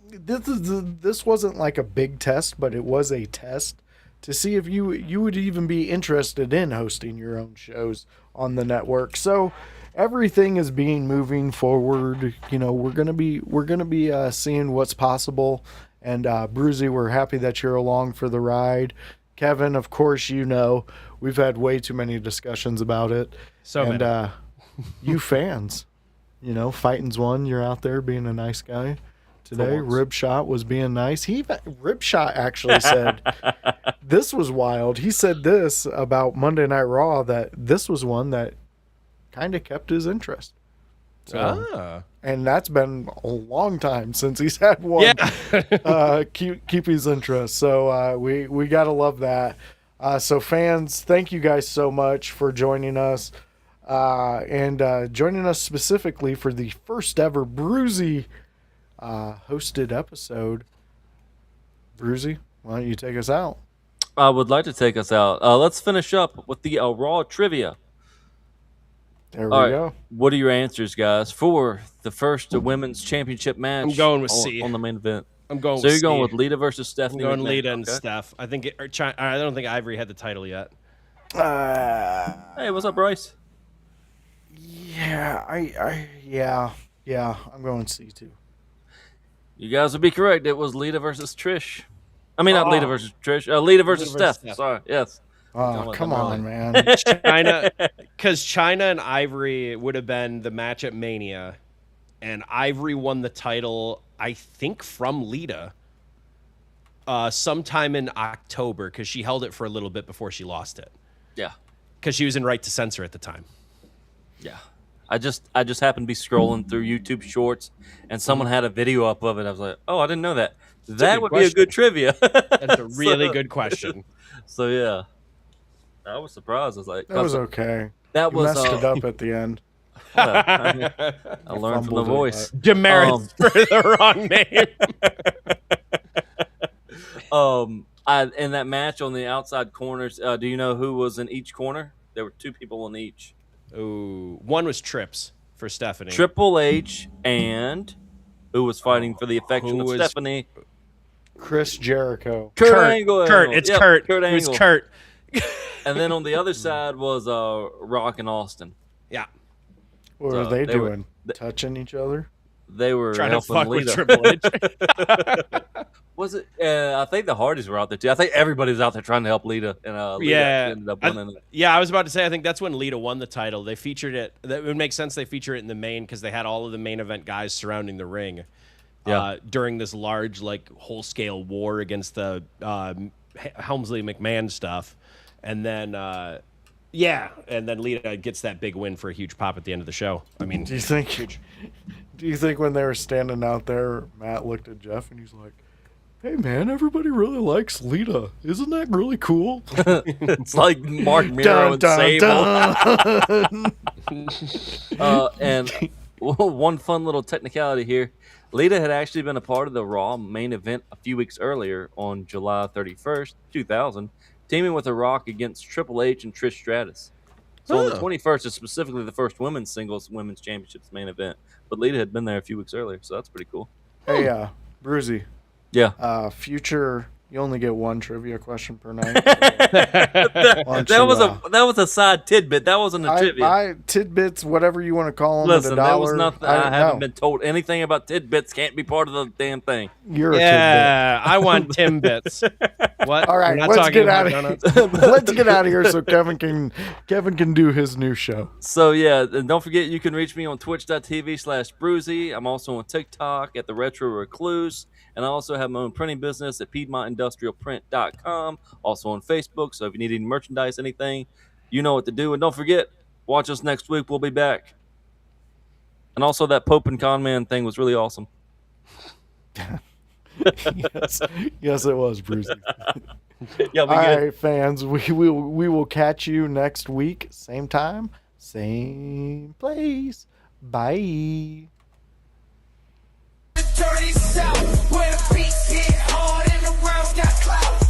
this wasn't like a big test, but it was a test to see if you would even be interested in hosting your own shows on the network. So everything is being moving forward. You know, we're gonna be seeing what's possible. And Bruzzi, we're happy that you're along for the ride. Kevin, of course, you know we've had way too many discussions about it. Many. You fans, you know, Fighting's one. You're out there being a nice guy today. Ribshot was being nice. Ribshot actually said this was wild. He said this about Monday Night Raw, that this was one that kind of kept his interest. So, and that's been a long time since he's had one keep his interest. So we gotta love that. So fans, thank you guys so much for joining us, and joining us specifically for the first ever Bruzzi hosted episode. Bruzzi, why don't you take us out? I would like to take us out. Let's finish up with the Raw trivia. There we go. What are your answers, guys, for the first women's championship match? I'm going with C. On the main event. I'm going So with you're going C. with Lita versus Stephanie. I'm going McMahon. Lita and Steph. I think I don't think Ivory had the title yet. Hey, what's up, Bryce? Yeah, I'm going C too. You guys would be correct. It was Lita versus Trish. I mean, not Lita versus Trish. Lita versus Steph. Sorry. Yes. Oh, come on, man. China, because China and Ivory would have been the match at Mania, and Ivory won the title, I think, from Lita sometime in October, because she held it for a little bit before she lost it. Yeah. Because she was in Right to Censor at the time. Yeah. I just happened to be scrolling through YouTube Shorts, and someone had a video up of it. I was like, oh, I didn't know that. That would be a good trivia. That's a really good question. So, yeah. I was surprised. I was like, that was okay. That you was messed it up at the end. I learned from the voice. Demerits for the wrong name. In that match on the outside corners, do you know who was in each corner? There were 2 people in each. Ooh, one was Trips for Stephanie. Triple H, and who was fighting for the affection of Stephanie? Chris Jericho. Kurt Angle. It's Kurt. Kurt Angle. It was Kurt. And then on the other side was Rock and Austin. Yeah. What were they doing? Touching each other? They were trying to fuck Lita. with Triple H. Was it? I think the Hardys were out there too. I think everybody was out there trying to help Lita, and Lita ended up winning it. I was about to say, I think that's when Lita won the title. They featured it. That would make sense. They feature it in the main because they had all of the main event guys surrounding the ring. During this large, like, whole scale war against the Helmsley McMahon stuff. And then, Yeah, and then Lita gets that big win for a huge pop at the end of the show. I mean, Do you think when they were standing out there, Matt looked at Jeff and he's like, "Hey man, everybody really likes Lita. Isn't that really cool?" It's like Mark Miro and Sable. And one fun little technicality here. Lita had actually been a part of the Raw main event a few weeks earlier on July 31st, 2000, teaming with The Rock against Triple H and Trish Stratus. So on the 21st is specifically the first women's championships main event. But Lita had been there a few weeks earlier, so that's pretty cool. Hey, Bruzzi. Yeah. Future, you only get one trivia question per night. That was a side tidbit. That wasn't a trivia. Tidbits, whatever you want to call them. Listen, $1. there was nothing. I haven't been told anything about tidbits. Can't be part of the damn thing. You're a tidbit. I want Timbits. What? All right, let's get out of here. Let's get out of here so Kevin can do his new show. So yeah, and don't forget you can reach me on twitch.tv/Bruzzi. I'm also on TikTok at the Retro Recluse. And I also have my own printing business at PiedmontIndustrialPrint.com. Also on Facebook. So if you need any merchandise, anything, you know what to do. And don't forget, watch us next week. We'll be back. And also that Pope and Con Man thing was really awesome. Yes, it was, Bruce. Yeah, all right, fans. We will catch you next week. Same time, same place. Bye. Dirty South, where the beats hit hard and the world got clout.